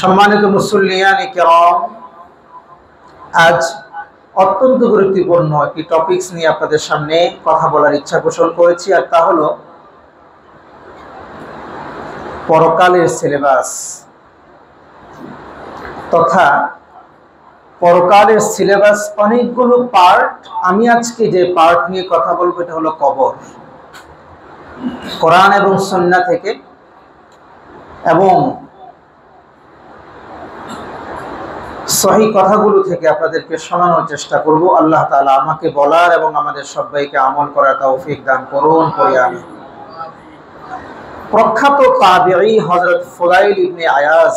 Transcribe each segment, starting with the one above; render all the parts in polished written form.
সম্মানিত মুসল্লিয়ানে কিরাম, আজ অত্যন্ত গুরুত্বপূর্ণ একটি টপিকস নিয়ে আপনাদের সামনে কথা বলার ইচ্ছা পোষণ করেছি, আর তা হলো পরকালের সিলেবাস তথা পরকালের সিলেবাস অনেকগুলো পার্ট। আমি আজকে যে পার্ট নিয়ে কথা বলবো এটা হলো কবর। কোরআন এবং সুন্নাহ থেকে এবং সহি কথাগুলো থেকে আপনাদেরকে শোনানোর চেষ্টা করব। আল্লাহ তাআলা আমাকে বলার এবং আমাদের সবাইকে আমল করার তৌফিক দান করুন করে আমি। প্রখ্যাত তাবিঈ হযরত ফুদাইল ইবনে আয়াজ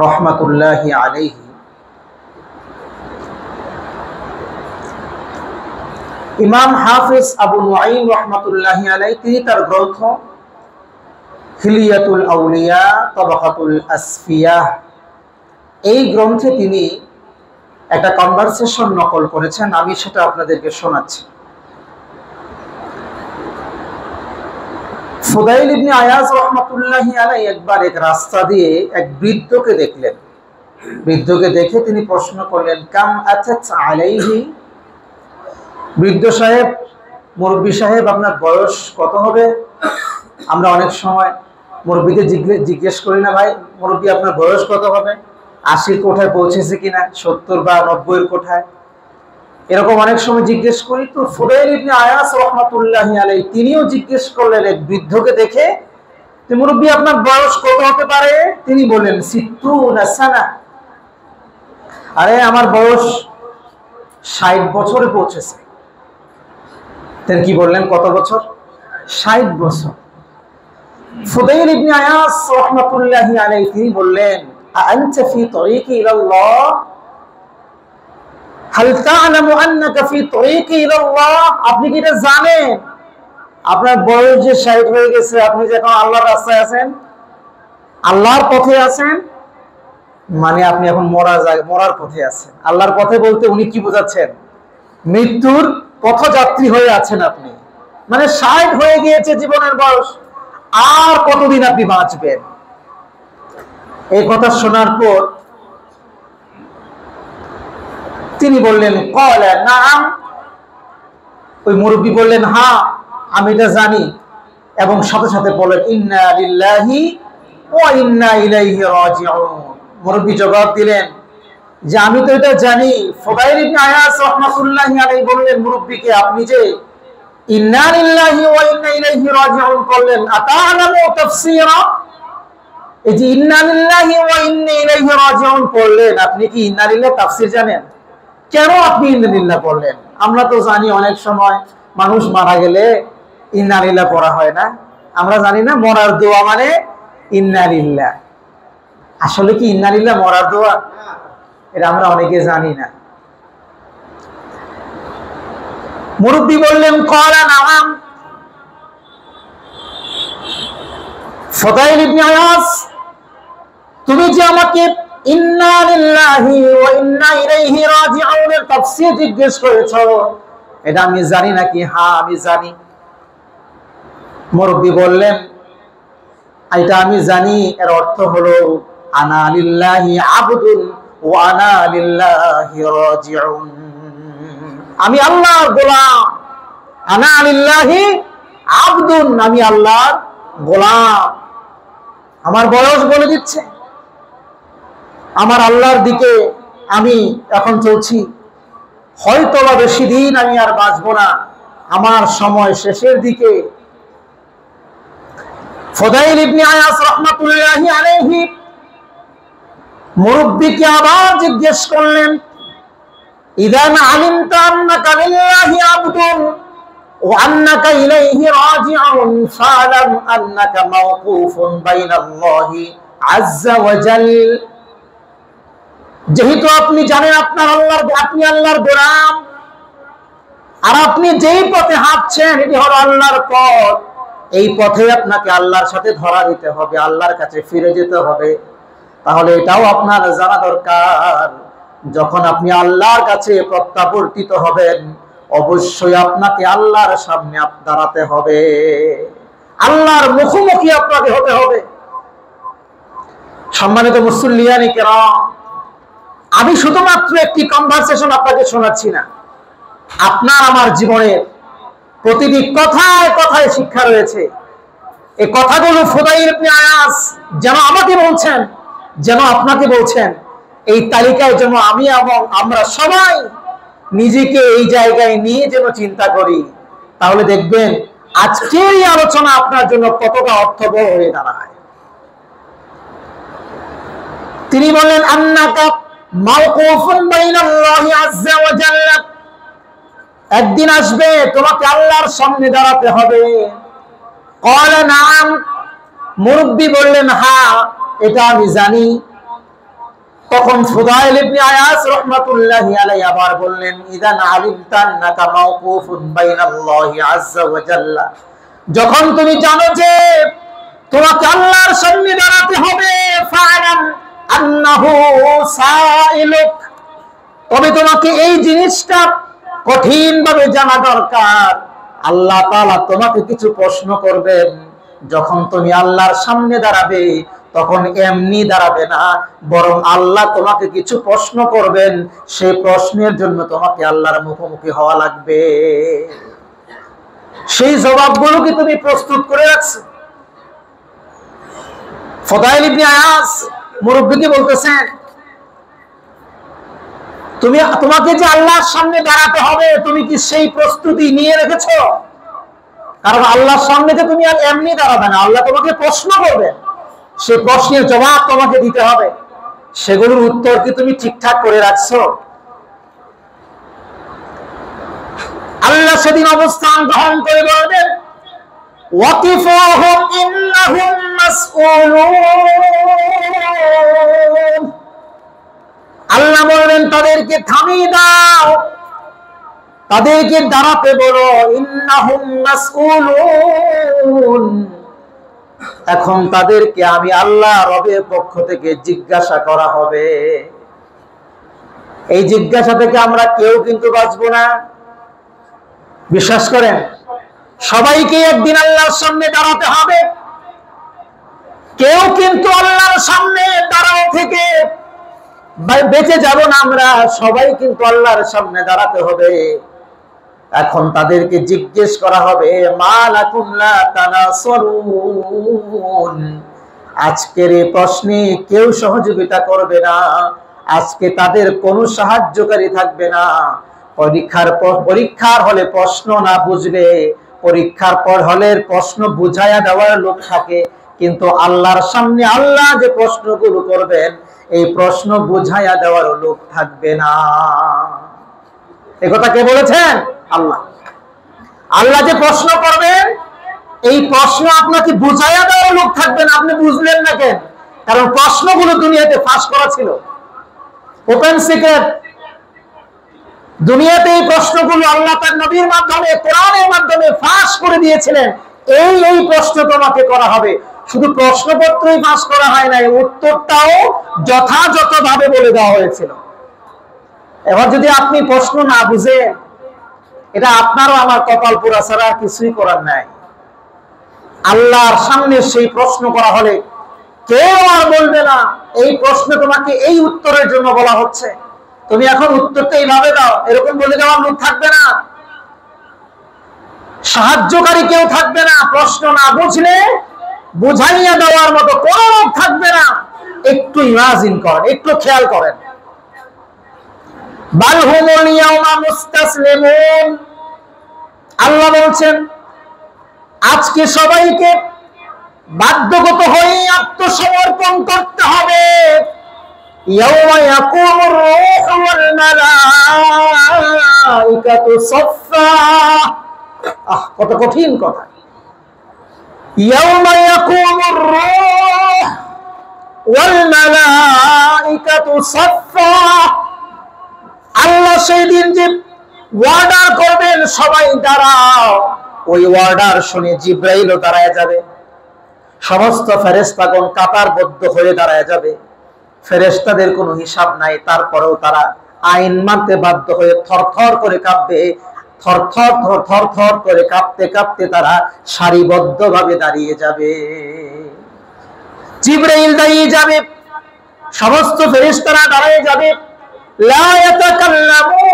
রাহমাতুল্লাহি আলাইহি ইমাম হাফিজ আবু নুআইম রাহমাতুল্লাহি আলাইহি তিনি তার গ্রন্থ হিলিয়াতুল আউলিয়া তাবাকাতুল আসফিয়াহ এই গ্রন্থে তিনি একটা কনভারসেশন নকল করেছেন। আমি সেটা আপনাদেরকে শোনাচ্ছি। ফুদাইল ইবনে আয়াজ রাহমাতুল্লাহি আলাইহি একবার এক রাস্তা দিয়ে এক বৃদ্ধকে দেখলেন। বৃদ্ধকে দেখে তিনি প্রশ্ন করলেন, কাম আতাত আলাইহি, বৃদ্ধ সাহেব, মুরব্বী সাহেব, আপনার বয়স কত হবে? আমরা অনেক সময় মুরব্বীকে জিজ্ঞেস করি না, ভাই মুরব্বী আপনার বয়স কত হবে? 80-র কোঠায় পৌঁছেছে কিনা, 70 বা 90-এর কোঠায়, এরকম অনেক সময় জিজ্ঞেস করি। তো ফুদাইল ইবনে আয়াজ রাহমাতুল্লাহি আলাইহি তিনিও জিজ্ঞেস করলেন এক বৃদ্ধকে দেখে, যে মুরব্বী আপনার বয়স কত হতে পারে? তিনি বললেন 60 সানা, আরে আমার বয়স 60 বছরে পৌঁছেছে। তিনি কি বললেন, কত বছর? 60 বছর। ফুদাইল ইবনে আয়াজ রাহমাতুল্লাহি আলাইহি তিনি বললেন, আনতা ফি তরিকি ইলাল্লাহ, হাল তা'লামু আন্নাকা ফি তরিকি ইলাল্লাহ, আপনি কি এটা জানেন আপনার বয়স যে 60 হয়ে গেছে, আপনি যে এখন আল্লাহর রাস্তায় আছেন, আল্লাহর পথে আছেন, মানে আপনি এখন মরার পথে আছেন। আল্লাহর পথে বলতে উনি কি বোঝাচ্ছেন? মৃত্যুর পথযাত্রী হয়ে আছেন আপনি, মানে 60 হয়ে গিয়েছে জীবনের বয়স, আর কতদিন আপনি বাঁচবেন? এই কথা শোনার পর তিনি বললেন, ক্বালা নাআম, ওই মুরব্বী বললেন, হ্যাঁ আমি এটা জানি, এবং সাথে সাথে বললেন, ইন্না লিল্লাহি ওয়া ইন্না ইলাইহি রাজিউন। মুরব্বী জবাব দিলেন যে আমি তো এটা জানি। ফুদাইল ইবনে আয়াজ রাহমাতুল্লাহি আলাইহি বললেন মুরব্বীকে, আপনি যে ইন্না লিল্লাহি ওয়া ইন্না ইলাইহি রাজিউন করলেন, আতা'লামু তাফসীরা, এই যে ইন্না লিল্লাহি ওয়া ইন্না ইলাইহি রাজিউন পড়লেন, আপনি কি ইন্না লিল্লাহ তাফসীর জানেন? কেন আপনি ইন্না লিল্লাহ পড়লেন? আমরা তো জানি অনেক সময় মানুষ মারা গেলে ইন্না লিল্লাহ পড়া হয় না, আমরা জানি না মরার দোয়া মানে ইন্না লিল্লাহ। আসলে কি ইন্না লিল্লাহ মরার দোয়া? এটা আমরা অনেকে জানি না। মুরব্বী বললেন, ক্বালা নাআম। ফুদাইল ইবনে আয়াজ, তুমি যে আমাকে ইন্না লিল্লাহি ওয়া ইন্না ইলাইহি রাজিউন এর তাফসীর জিজ্ঞেস করেছো, এটা আমি জানি নাকি? হ্যাঁ আমি জানি। মুরব্বী বললেন, এটা আমি জানি, এর অর্থ হলো আনা লিল্লাহি আবদুন ওয়া আনা লিল্লাহি রাজিউন, আমি আল্লাহর গোলাম। আনা লিল্লাহি আবদুন, আমি আল্লাহর গোলাম। আমার বয়স বলে দিচ্ছে, আমার আল্লাহর দিকে আমি এখন চলছি, হয়তো বা বেশি দিন আমি আর বাঁচবো না, আমার সময় শেষের দিকে। ফুদাইল ইবনে আয়াজ রাহমাতুল্লাহি আলাইহি মুরব্বিকে আবার জিজ্ঞেস করলেন, ইদান আলিমতা আন্নাকা লিল্লাহি আবদুন ওয়া আন্নাকা ইলাইহি রাজিউন ফালাম আন্নাকা মাওকুফুন বাইনাল্লাহি আযজা ওয়া জাল, যেহেতু আপনি জানেন আপনি আল্লাহর গোলাম, আর আপনি যেই পথে হাঁটছেন এটি হলো আল্লাহর পথ, এই পথে আপনাকে আল্লাহর সাথে ধরা দিতে হবে, আল্লাহর কাছে ফিরে যেতে হবে। তাহলে এটাও আপনার জানা দরকার, যখন আপনি আল্লাহর কাছে প্রত্যাবর্তিত হবেন অবশ্যই আপনাকে আল্লাহর সামনে দাঁড়াতে হবে, আল্লাহর মুখোমুখি আপনাকে হতে হবে। সম্মানিত মুসল্লিয়ানি কেরাম, আমি শুধুমাত্র একটি কনভারসেশন আপনাকে শোনাচ্ছি না, আপনার আমার জীবনের প্রতিটি কথায় কথায় শিক্ষা রয়েছে। এই কথাগুলো ফুদাইল ইবনে আয়াজ যেন আমাকে বলছেন, যেন আপনাকে বলছেন। এই তালিকায় যেন আমি এবং আমরা সবাই নিজেকে এই জায়গায় নিয়ে যেন চিন্তা করি, তাহলে দেখবেন আজকের এই আলোচনা আপনার জন্য কতটা অর্থবহ হয়ে দাঁড়ায়। তিনি বললেন, আন্নাকা মাওকুফুন বাইনাল্লাহি আযজা ওয়া জাল্লা, একদিন আসবে তোমাকে আল্লাহর সামনে দাঁড়াতে হবে। ক্বালা নাম, মুরব্বি বললেন হ্যাঁ, এটা আমি জানি। তখন ফুদাইল ইবনে আয়াজ রাহমাতুল্লাহি আলাইহি আবার বললেন, ইযান আলিমতা আন্নাকা মাওকুফুন বাইনাল্লাহি আযজা ওয়া জাল্লা, যখন তুমি জানো যে তোমাকে আল্লাহর সামনে দাঁড়াতে হবে, ফাআলাম আন্নাহু সাইলুক, তবে তোমাকে এই জিনিসটা কঠিন ভাবে জানা দরকার, আল্লাহ তাআলা তোমাকে কিছু প্রশ্ন করবেন। যখন তুমি আল্লাহর সামনে দাঁড়াবে তখন এমনি দাঁড়াবে না, বরং আল্লাহ তোমাকে কিছু প্রশ্ন করবেন, সেই প্রশ্নের জন্য তোমাকে আল্লাহর মুখোমুখি হওয়া লাগবে। সেই জবাবগুলো কি তুমি প্রস্তুত করে রাখছো? ফুদাইল ইবনে আয়াজ মুরব্বিকে বলতেছেন, তোমাকে যে আল্লাহর সামনে দাঁড়াতে হবে, তুমি কি সেই প্রস্তুতি নিয়ে রেখেছো? কারণ আল্লাহর সামনে যে তুমি আর এমনি দাঁড়াবে না, আল্লাহ তোমাকে প্রশ্ন করবেন, সেই প্রশ্নের জবাব তোমাকে দিতে হবে। সেগুলোর উত্তর কি তুমি ঠিকঠাক করে রাখছো? আল্লাহ সেদিন অবস্থান গ্রহণ করে বলবেন, ওয়াকিফুহুম ইন্নাহুম মাসউলুন, আল্লাহ বলবেন তাদেরকে থামিয়ে দাও, তাদেরকে দাঁড়াতে বলো, ইন্নাহুম মাসউলুন, এখন তাদেরকে আমি আল্লাহ রবের পক্ষ থেকে জিজ্ঞাসা করা হবে। এই জিজ্ঞাসা থেকে আমরা কেউ কিন্তু বাঁচবো না, বিশ্বাস করেন। সবাইকে একদিন আল্লাহর সামনে দাঁড়াতে হবে, কেউ কিন্তু আল্লাহর সামনে দাঁড়ানো থেকে বেঁচে যাব না আমরা, সবাই কিন্তু আল্লাহর সামনে দাঁড়াতে হবে। এখন তাদেরকে জিজ্ঞেস করা হবে, মা লাকুম লা তানাসরুন, আজকের এই প্রশ্নে কেউ সহযোগিতা করবে না, আজকে তাদের কোনো সাহায্যকারী থাকবে না। পরীক্ষার হলে প্রশ্ন না বুঝলে, পরীক্ষার পর হলের প্রশ্ন বুঝাইয়া দেওয়ার লোক থাকে, কিন্তু আল্লাহর সামনে আল্লাহ যে প্রশ্নগুলো করবেন, এই প্রশ্ন বুঝাইয়া দেওয়ার লোক থাকবে না। একথা কে বলেছেন? আল্লাহ। আল্লাহ যে প্রশ্ন করবেন, এই প্রশ্ন আপনাকে বুঝাইয়া দেওয়ার লোক থাকবে না। আপনি বুঝলেন না কেন? কারণ প্রশ্নগুলো দুনিয়াতে ফাঁস করা ছিল, ওপেন সিক্রেট। দুনিয়াতে এই প্রশ্নগুলো আল্লাহ তার নবীর মাধ্যমে, কোরআনের মাধ্যমে ফাঁস করে দিয়েছিলেন। এই প্রশ্ন তোমাকে করা হবে। শুধু প্রশ্নপত্রই ফাঁস করা হয় নাই, উত্তরটাও যথাযথভাবে বলে দেওয়া হয়েছিল। এবার যদি আপনি প্রশ্ন না বুঝেন, এটা আপনারও আমার কপাল পোড়া ছাড়া কিছুই করার নাই। আল্লাহর সামনে সেই প্রশ্ন করা হলে কেউ আর বলবে না এই প্রশ্ন তোমাকে এই উত্তরের জন্য বলা হচ্ছে, তুমি এখন উত্তরটা এইভাবে দাও, এরকম বলে দেওয়ার লোক থাকবে না, সাহায্যকারী কেউ থাকবে না, প্রশ্ন না বুঝলে বুঝাইয়া দেওয়ার মতো কোনো লোক থাকবে না। একটু ইমাজিন করেন, একটু খেয়াল করেন। বাল হুমুল ইয়াউমা মুস্তাসলিমুন, আল্লাহ বলছেন আজকে সবাইকে বাধ্যগত হয়ে আত্মসমর্পণ করতে হবে। ইয়াউমা ইয়াকুমুর রূহু ওয়াল মালাইকাতু সাফফা, কত কঠিন কথা। ইয়াউমা ইয়াকুমুর রূহু ওয়াল মালাইকাতু সাফফা, আল্লাহ সেই দিন যে ওয়ার্ডার করবেন সবাই দাঁড়াও, ওই ওয়ার্ডার শুনে জিব্রাইলও দাঁড়ায় যাবে, সমস্ত ফেরেশতাগণ কাতারবদ্ধ হয়ে দাঁড়ায় যাবে। ফেরেশতাদের কোনো হিসাব নাই, তারপরেও তারা আইন মানতে বাধ্য হয়ে থরথর করে কাঁপবে, থরথর করে কাঁপতে কাঁপতে তারা সারিবদ্ধভাবে দাঁড়িয়ে যাবে। জিব্রাইল দাঁড়িয়ে যাবে, সমস্ত ফেরেশতারা দাঁড়িয়ে যাবে, লা ইয়াতাকাল্লামুন।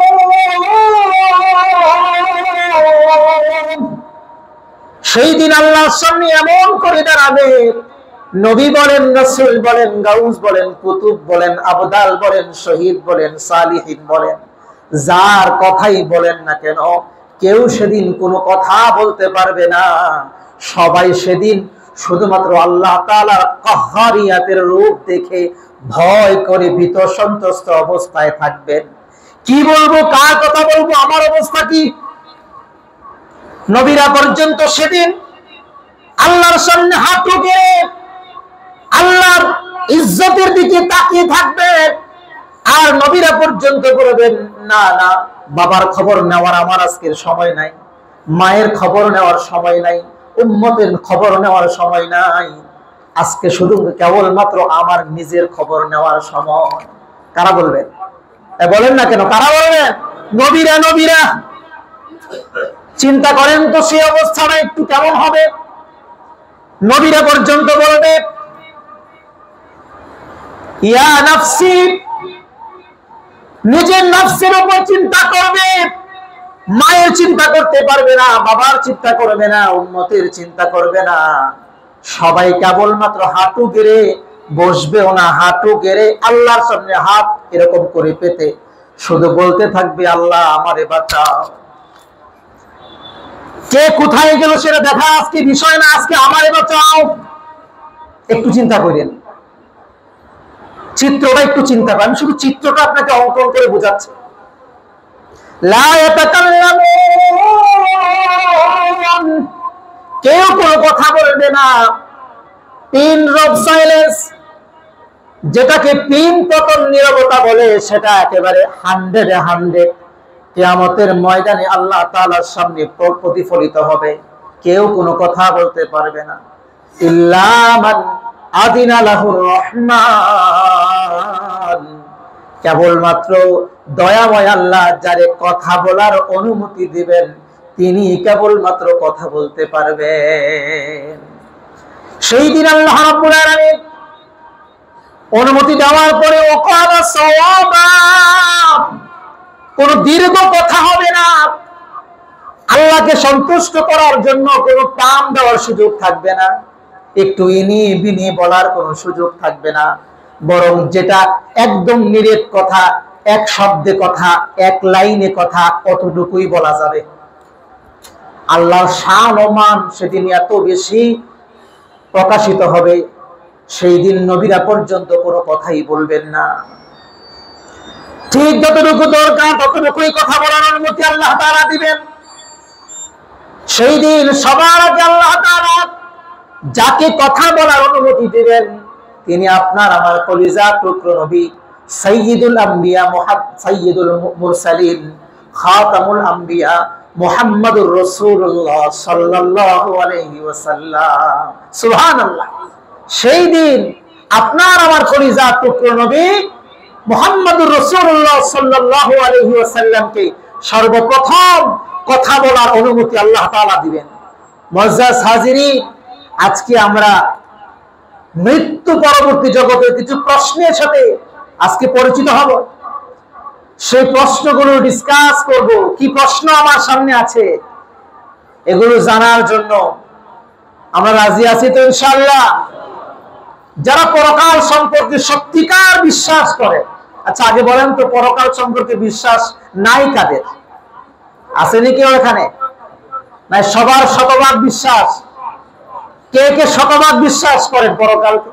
সেই দিন আল্লাহর সামনে এমন করে দাঁড়াবে, নবী বলেন, রাসূল বলেন, গাউস বলেন, কুতুব বলেন, আবদাল বলেন, শহীদ বলেন, সালিহিন বলেন, যার কথাই বলেন না কেন, কেউ সেদিন কোনো কথা বলতে পারবে না। সবাই সেদিন শুধুমাত্র আল্লাহ তাআলার কাহ্হারিয়াতের রূপ দেখে ভয় করে ভীত সন্ত্রস্ত অবস্থায় থাকবেন। কি বলবো, কার কথা বলবো, আমার অবস্থা কি? নবীরা পর্যন্ত সেদিন আল্লাহর সামনে হাঁটু গেড়ে আল্লাহর ইজ্জতের দিকে তাকিয়ে থাকবেন। আর নবীরা পর্যন্ত বলবেন, না না, বাবার খবর নেওয়ার আমার আজকের সময় নাই, মায়ের খবর নেওয়ার সময় নাই, উম্মতের খবর নেওয়ার সময় নাই, আজকে শুধু কেবলমাত্র আমার নিজের খবর নেওয়ার সময়। কারা বলবেন? বলেন না কেন, কারা বলবেন? নবীরা। নবীরা চিন্তা করেন তো সেই অবস্থাটা একটু কেমন হবে। নবীরা পর্যন্ত বলবে, ইয়া নাফসি, নিজের নফসের উপর চিন্তা করবে। মায়ের চিন্তা করতে পারবে না, বাবার চিন্তা করবে না, উম্মতের চিন্তা করবে না। সবাই কেবলমাত্র হাঁটু গেড়ে বসবেও না, হাঁটু গেড়ে আল্লাহর সামনে হাত এরকম করে পেতে শুধু বলতে থাকবে, আল্লাহ আমারে বাঁচাও। কে কোথায় গেল সেটা দেখা আজকে বিষয় না, আজকে আমারে বাঁচাও। একটু চিন্তা করেন, চিত্রটা একটু চিন্তা করেন, শুধু চিত্রটা আপনাকে অঙ্কন করে বোঝাচ্ছে। লা ইয়াতাকাল্লামুন, কেউ কোনো কথা বলবে না। পিন ড্রপ সাইলেন্স, যেটাকে পিন পতন নীরবতা বলে, সেটা একেবারে 100 কিয়ামতের ময়দানে আল্লাহ তাআলার সামনে প্রতিফলিত হবে। কেউ কোনো কথা বলতে পারবে না। ইল্লা মান আদিনা লাহুর রহমান, কেবলমাত্র দয়াময় আল্লাহ যারে কথা বলার অনুমতি দিবেন, তিনি কেবলমাত্র কথা বলতে পারবেন। সেই দিন আল্লাহ রাব্বুল আলামিন অনুমতি দেওয়ার পরে ওয়াকালা সাওয়াবা, কোন দীর্ঘ কথা হবে না। আল্লাহকে সন্তুষ্ট করার জন্য কোনো টান দেওয়ার সুযোগ থাকবে না, একটু ইনি বিনি বলার কোনো সুযোগ থাকবে না। বরং যেটা একদম নিরেট কথা, এক শব্দে কথা, এক লাইনে কথা, অতটুকুই বলা যাবে। আল্লাহর শান ও মান সেদিন এত বেশি প্রকাশিত হবে, সেই দিন নবীরা পর্যন্ত কোনো কথাই বলবেন না। ঠিক যতটুকু দরকার ততটুকুই কথা বলার অনুমতি আল্লাহ তাআলা দিবেন। সেই দিন সবার আগে আল্লাহ তাআলা যাকে কথা বলার অনুমতি দিবেন, তিনি আপনার আমার কলিজার টুকরো নবী সাইয়্যিদুল আম্বিয়া সাইয়্যিদুল মুরসালিন খাতামুল আম্বিয়া মুহাম্মাদুর রাসূলুল্লাহ সাল্লাল্লাহু আলাইহি ওয়াসাল্লাম। সুবহানাল্লাহ। সেই দিন আপনার আমার কলিজার টুকরো নবী মুহাম্মাদুর রাসূলুল্লাহ সাল্লাল্লাহু আলাইহি ওয়াসাল্লামকে সর্বপ্রথম কথা বলার অনুমতি আল্লাহ তাআলা দিবেন। মুআজ্জাজ হাজিরিন, আজকে আমরা মৃত্যু পরবর্তী জগতের কিছু প্রশ্নের সাথে আজকে পরিচিত হব। সেই প্রশ্নগুলো ডিসকাস করব। কি প্রশ্ন আমার সামনে আছে এগুলো জানার জন্য আমরা রাজি আছি তো ইনশাআল্লাহ? যারা পরকাল সম্পর্কে সত্যিকার বিশ্বাস করে, আচ্ছা আগে বলেন তো, পরকাল সম্পর্কে বিশ্বাস নাই কাদের? আসেনি কেউ এখানে? নাই, সবার শতভাগ বিশ্বাস। কে কে শতভাগ বিশ্বাস করেন পরকালকে?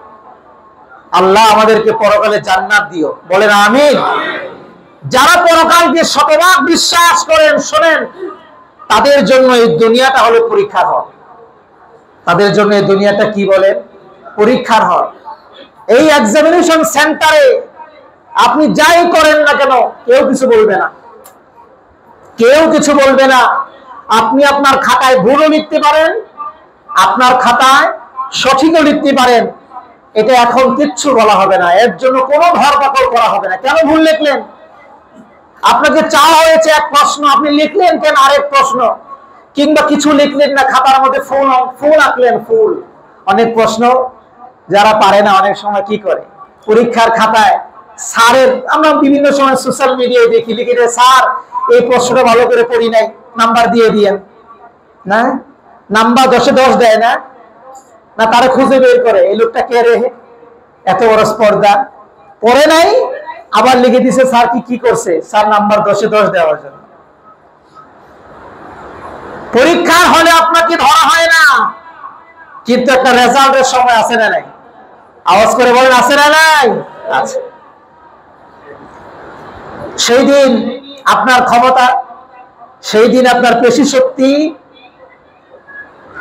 আল্লাহ আমাদেরকে পরকালে জান্নাত দিও, বলেন আমিন। যারা পরকালকে শতভাগ বিশ্বাস করেন, শোনেন, তাদের জন্য এই দুনিয়াটা হলো পরীক্ষার হল। তাদের জন্য এই দুনিয়াটা কি বলেন? পরীক্ষার হল। এই এক্সামিনেশন সেন্টারে আপনি যাই করেন না কেন, কেউ কিছু বলবে না, কেউ কিছু বলবে না। আপনি আপনার খাতায় ভুলও লিখতে পারেন, আপনার খাতায় সঠিকও লিখতে পারেন, এটা এখন কিচ্ছু বলা হবে না, এর জন্য কোনো ধরপাকড় করা হবে না। কেন ভুল লিখলেন? আপনাকে চাওয়া হয়েছে এক প্রশ্ন, আপনি লিখলেন কেন আরেক প্রশ্ন, কিংবা কিছু লিখলেন না, খাতার মধ্যে ফুল আঁকলেন, ফুল। অনেক প্রশ্ন যারা পারে না অনেক সময় কি করে, পরীক্ষার খাতায় স্যারের, আমরা বিভিন্ন সময় সোশ্যাল মিডিয়ায় দেখি, লিখে দেয় স্যার এই প্রশ্নটা ভালো করে পড়ি নাই, নাম্বার দিয়ে দিয়েন না, নাম্বার 10-এ 10 দেয় না, না তারা খুঁজে বের করে এই লোকটা কে রে, এত বড় স্পর্ধা, পড়ে নাই আবার লিখে দিছে স্যার কি করছে, স্যার নাম্বার 10-এ 10 দেওয়ার জন্য। পরীক্ষার হলে আপনাকে ধরা হয় না, কিন্তু একটা রেজাল্টের সময় আছে না নাই? আওয়াজ করে বলেন আছে না নাই? আছে। সেই দিন আপনার ক্ষমতা, সেই দিন আপনার পেশি শক্তি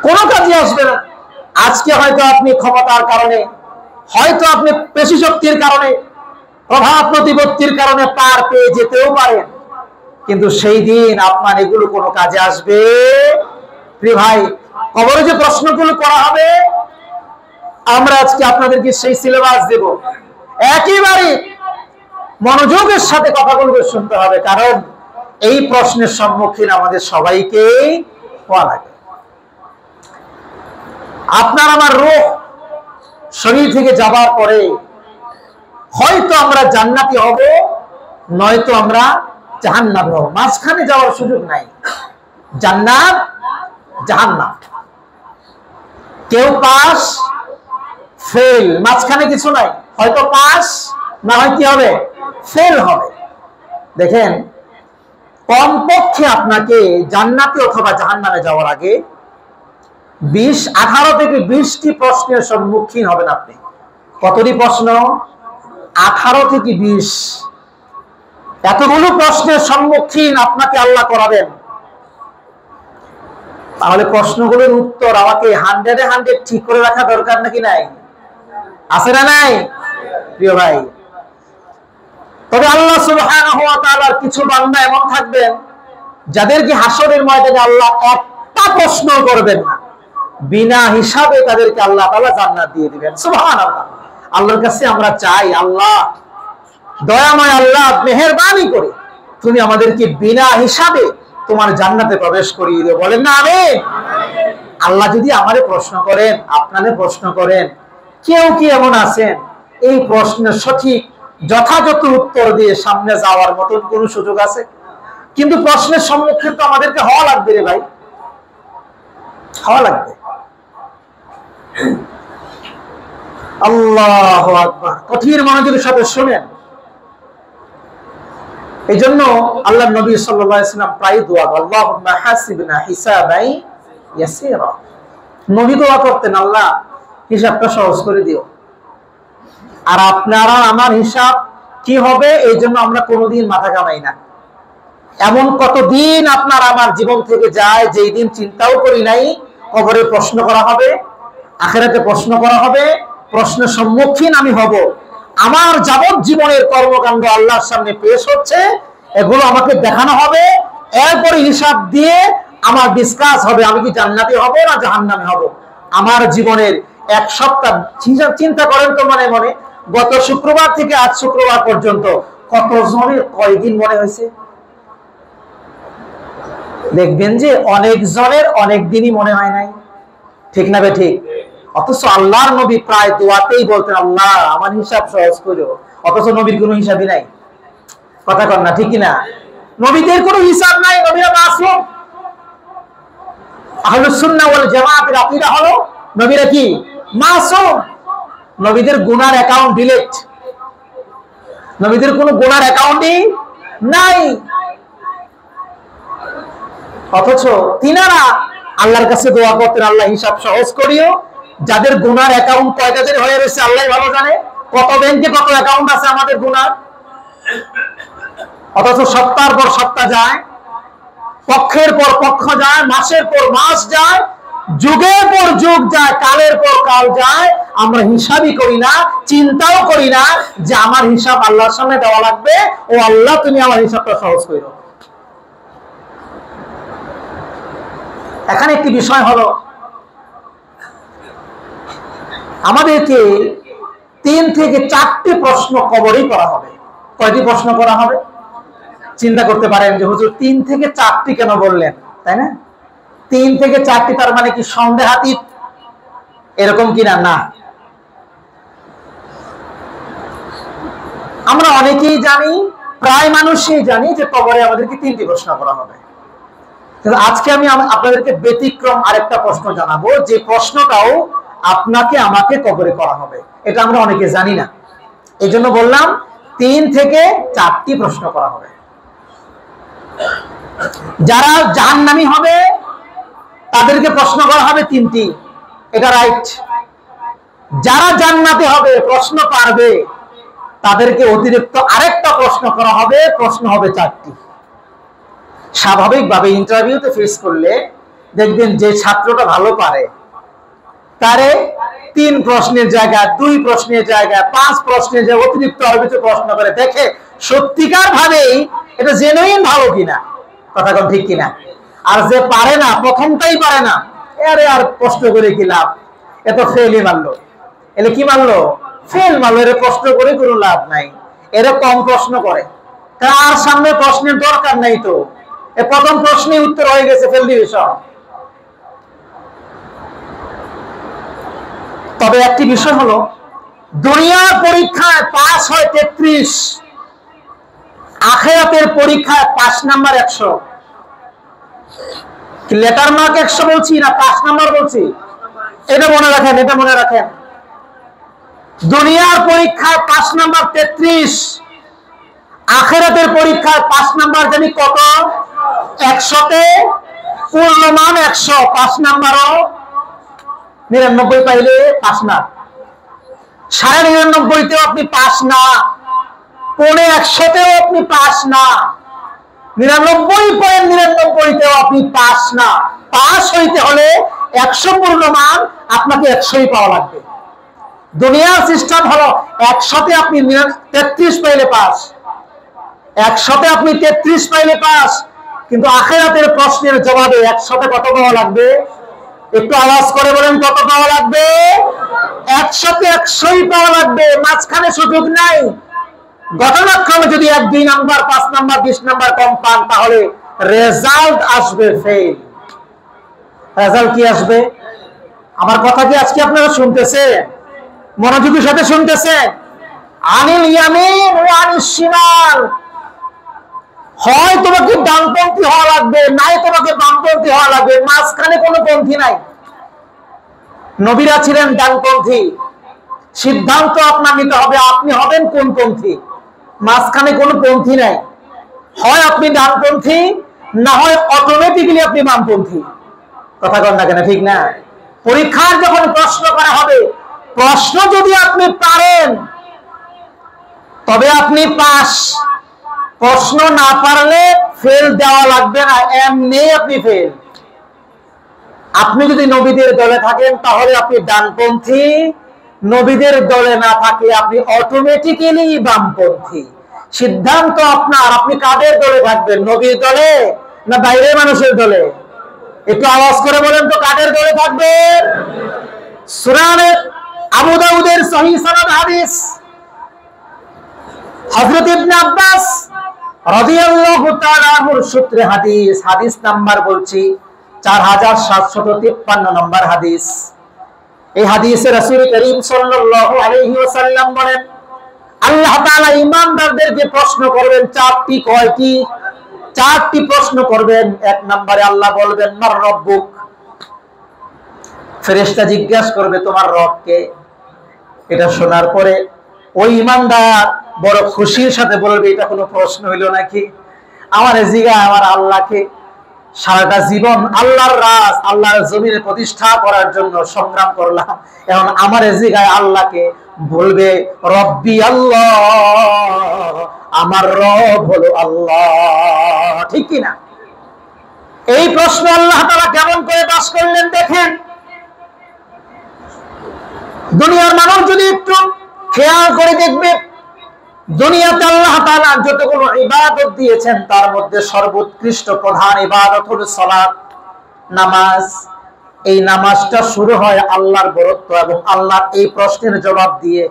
কোনো কাজে আসবে না। আজকে হয়তো আপনি ক্ষমতার কারণে, হয়তো আপনি পেশি শক্তির কারণে, প্রভাব প্রতিপত্তির কারণে পার পেয়ে যেতেও পারেন, কিন্তু সেই দিন আপনার এগুলো কোনো কাজে আসবে প্রিয় ভাই। কবরে যে প্রশ্নগুলো করা হবে, আমরা আজকে আপনাদেরকে সেই সিলেবাস দেব, একেবারে মনোযোগের সাথে কথাগুলো শুনতে হবে, কারণ এই প্রশ্নের সম্মুখীন আমাদের সবাইকেই হওয়া লাগে। আপনার আমার রূহ শরীর থেকে যাবার পরে হয়তো আমরা জান্নাতি হব, নয়তো আমরা জাহান্নামী হব, মাঝখানে যাওয়ার সুযোগ নাই। জান্নাত জাহান্নাম, কেউ পাস ফেল, মাঝখানে কিছু নাই, হয়তো পাস না হয় কি হবে, ফেল হবে। দেখেন, কমপক্ষে আপনাকে জান্নাতে অথবা জাহান্নামে যাওয়ার আগে 18 থেকে 20টি প্রশ্নের সম্মুখীন হবেন আপনি। কতটি প্রশ্ন? 18 থেকে 20। এতগুলো প্রশ্নের সম্মুখীন আপনাকে আল্লাহ করাবেন, তাহলে প্রশ্নগুলোর উত্তর আমাকে 100-এ 100 ঠিক করে রাখা দরকার নাকি নাই? আছে না নাই প্রিয় ভাই? তবে আল্লাহ সুবহানাহু ওয়া তাআলার কিছু বান্দা এমন থাকবেন যাদেরকে হাসরের ময়দানে আল্লাহ একটা প্রশ্ন করবেন না, বিনা হিসাবে তাদেরকে আল্লাহ তাআলা জান্নাত দিয়ে দিবেন। সুবহানাল্লাহ। আল্লাহর কাছে আমরা চাই, আল্লাহ দয়াময় আল্লাহ, মেহেরবানি করে তুমি আমাদেরকে বিনা হিসাবে তোমার জান্নাতে প্রবেশ করিয়ে দিও। বলেন না আমিন? আল্লাহ যদি আমারে প্রশ্ন করেন, আপনাদের প্রশ্ন করেন, কেউ কি এমন আছেন এই প্রশ্নের সঠিক যথাযথ উত্তর দিয়ে সামনে যাওয়ার মতন কোন সুযোগ আছে? কিন্তু প্রশ্নের সম্মুখীন তো আমাদেরকে হওয়া লাগবে রে ভাই, হওয়া লাগবে। আল্লাহু আকবার। কঠিন মনোযোগের সাথে শুনেন। এই জন্য আল্লাহ নবী সাল্লাল্লাহু আলাইহি ওয়াসাল্লাম প্রায় দোয়া করেন, আল্লাহুম্মা হাসিবনা হিসাবাই ইয়াসীরা। নবী দোয়া করতেন, আল্লাহ হিসাবটা সহজ করে দিও। আর আপনারা আমার হিসাব কি হবে এই জন্য আমরা কোনোদিন মাথা ঘামাই না। এমন কতদিন আপনার আমার জীবন থেকে যায় যেই দিন চিন্তাও করি নাই কবরে প্রশ্ন করা হবে, আখিরাতে প্রশ্ন করা হবে, প্রশ্নের সম্মুখীন আমি হব। আমার যাবজ্জীবনের কর্মকাণ্ড আল্লাহর সামনে পেশ হচ্ছে, এগুলো আমাকে দেখানো হবে, এরপরে হিসাব দিয়ে আমার ডিসকাস হবে আমি কি জান্নাতি হব না জাহান্নামে হব। আমার জীবনের এক সপ্তাহ চিন্তা করেন তো মনে মনে, গত শুক্রবার থেকে আজ শুক্রবার পর্যন্ত কত জনের কয়দিন মনে হয়েছে? দেখবেন যে অনেক জনের অনেক দিনই মনে হয় নাই, ঠিক না বে ঠিক? অথচ আল্লাহর নবী প্রায় দোয়াতেই বলতেন, আল্লাহ আমার হিসাব সহজ করো। অথচ নবীর কোনো হিসাবই নাই, কথা কন না ঠিক কিনা? নবীদের কোনো হিসাব নাই, নবীরা মাসুম। আহলুস সুন্নাহ ওয়াল জামাতের আকীদা হলো নবীরা কি মাসুম, নবীদের গুনার অ্যাকাউন্ট ডিলিট, নবীদের কোনো গুনার অ্যাকাউন্টই নাই। অথচ তিনারা আল্লাহর কাছে দোয়া করতেন, আল্লাহ হিসাব সহজ করিও। যাদের গুনার অ্যাকাউন্ট কয়টা দিন হয়ে রয়েছে আল্লাহ ভালো জানে, কত ব্যাংকে কত অ্যাকাউন্ট আছে আমাদের গুনার। অথচ সপ্তাহের পর সপ্তাহ যায়, পক্ষের পর পক্ষ যায়, মাসের পর মাস যায়, যুগের পর যুগ যায়, কালের পর কাল যায়, আমরা হিসাবই করি না, চিন্তাও করি না যে আমার হিসাব আল্লাহর সামনে দেওয়া লাগবে, ও আল্লাহ তুমি আমার হিসাবটা সহজ করো। এখানে একটি বিষয় হলো, আমাদেরকে 3 থেকে 4টি প্রশ্ন কবরেই করা হবে। কয়টি প্রশ্ন করা হবে? চিন্তা করতে পারেন যে হুজুর 3 থেকে 4টি কেন বললেন, তাই না? 3 থেকে 4টি তার মানে কি সন্দেহাতীত এরকম কিনা? না, আমরা অনেকেই জানি, প্রায় মানুষই জানি যে কবরে আমাদেরকে 3টি প্রশ্ন করা হবে। কিন্তু আজকে আমি আপনাদেরকে ব্যতিক্রম আরেকটা প্রশ্ন জানাবো, যে প্রশ্নটাও আপনাকে আমাকে কবরে করা হবে। এটা আমরা অনেকে জানি না, এই জন্য বললাম 3 থেকে 4টি প্রশ্ন করা হবে। যারা জাহান্নামী হবে তাদেরকে প্রশ্ন করা হবে 3টি, এটা রাইট। যারা জান্নাতে হবে, প্রশ্ন পারবে, তাদেরকে অতিরিক্ত আরেকটা প্রশ্ন করা হবে, প্রশ্ন হবে 4টি। স্বাভাবিকভাবে ইন্টারভিউতে ফেস করলে দেখবেন যে ছাত্রটা ভালো পারে তারে 3 প্রশ্নের জায়গায় 2 প্রশ্নের জায়গায় 5 প্রশ্নের জায়গায় অতিরিক্ত আরো কিছু প্রশ্ন করে দেখে সত্যিকার ভাবেই এটা জেনুইন ভালো কিনা, কথা কোন ঠিক কিনা। আর যে পারে না, প্রথমটাই পারে না, আরে আর কষ্ট করে কি লাভ, এত ফেলই মারলো, এলে কি মারলো, ফেল মারলো, এর প্রশ্ন করে কোনো লাভ নাই। এরা কম প্রশ্ন করে, তার সামনে প্রশ্নের দরকার নাই, তো প্রথম প্রশ্নে উত্তর হয়ে গেছে, ফেল ডিভিশন। তবে একটি বিষয় হলো, দুনিয়ার পরীক্ষায় পাস হয় 33, আখিরাতের পরীক্ষায় পাস নাম্বার 100। লেটার মার্ক 100 বলছি না পাস নাম্বার বলছি, এটা মনে রাখেন, এটা মনে রাখেন। দুনিয়ার পরীক্ষায় পাস নাম্বার 33, আখিরাতের পরীক্ষায় পাস নাম্বার জানি কত, 100তে পূর্ণমান 100, পাস নাম্বারও 99 পাইলে পাস না, 99.5তেও আপনি পাস না, 100তেও আপনি পাস না, 99.99তেও আপনি পাস না। পাস হইতে হলে 100 পূর্ণমান আপনাকে 100ই পাওয়া লাগবে। দুনিয়ার সিস্টেম হলো 100তে আপনি 33 পাইলে পাস, 100তে আপনি 33 পাইলে পাস, কিন্তু আখিরাতের প্রশ্নের জবাবে 100তে কত পাওয়া লাগবে, একটু আওয়াজ করে বলেন, কত পাওয়া লাগবে, 100তে 100ই পাওয়া লাগবে, মাঝখানে সুযোগ নাই। ঘটনাক্রমে যদি 1-2 নাম্বার 5 নাম্বার 20 নাম্বার কম পান, তাহলে রেজাল্ট আসবে ফেল। রেজাল্ট কি আসবে? আমার কথা কি আজকে আপনারা শুনতেছেন, মনোযোগের সাথে শুনতেছেন? আনিল ইয়ামিন ওয়া আনিশ শিমাল, হয় তোমাকে ডানপন্থী হওয়া লাগবে, নাই তোমাকে বামপন্থী হওয়া লাগবে, মাঝখানে কোনো পন্থী নাই। নবীরা ছিলেন ডানপন্থী, সিদ্ধান্ত আপনার নিতে হবে আপনি হবেন কোন পন্থী, মাঝখানে কোনো পন্থী নাই। হয় আপনি ডানপন্থী, না হয় অটোমেটিক্যালি আপনি বামপন্থী। কথা কন না কেন, ঠিক না? পরীক্ষার যখন প্রশ্ন করা হবে, প্রশ্ন যদি আপনি পারেন তবে আপনি পাস, প্রশ্ন না পারলে ফেল দেওয়া লাগবে না, এমনি আপনি ফেল। আপনি যদি নবীদের দলে থাকেন তাহলে আপনি ডানপন্থী, নবীদের দলে না থাকলে আপনি অটোমেটিক্যালি বামপন্থী। সিদ্ধান্ত আপনার, আপনি কাদের দলে থাকবেন, নবীর দলে না বাইরের মানুষের দলে? একটু আওয়াজ করে বলেন তো, কাদের দলে থাকবেন? সুনানে আবু দাউদের সহিহ সনদ হাদিস, হযরত ইবনে আব্বাস রাদিয়াল্লাহু তাআলা আনহুর সূত্রে হাদিস, হাদিস নাম্বার বলছি 4753 নম্বর হাদিস। এই হাদিসে রাসূল করিম সাল্লাল্লাহু আলাইহি ওয়াসাল্লাম বলেন, আল্লাহ তাআলা ঈমানদারদেরকে প্রশ্ন করবেন 4টি। কয়টি? 4টি প্রশ্ন করবেন। 1 নম্বরে আল্লাহ বলবেন, মার রব্বুক, ফেরেশতা জিজ্ঞাসা করবে তোমার রব কে। এটা শোনার পরে ওই ঈমানদার বড় খুশির সাথে বলবে, এটা কোনো প্রশ্ন হইল নাকি, আমার জিগা আমার আল্লাহকে, সারাটা জীবন আল্লাহর রাজ, আল্লাহর জমিনে প্রতিষ্ঠা করার জন্য সংগ্রাম করলাম, এখন আমার জিগায় আল্লাহকে বলবে রব্বি আল্লাহ, আমার রব হলো আল্লাহ, ঠিক কিনা? এই প্রশ্ন আল্লাহ তাআলা কেমন করে পাস করলেন দেখেন। দুনিয়ার মানুষ যদি একটু খেয়াল করে দেখবে, দুনিয়াতে আল্লাহ তাআলা যতগুলো ইবাদত দিয়েছেন তার মধ্যে সর্বোৎকৃষ্ট প্রধান ইবাদত হলো সালাত, নামাজ। এই নামাজটা শুরু হয় আল্লাহর বরত্ব এবং আল্লাহর এই প্রশ্নের জবাব দিয়ে,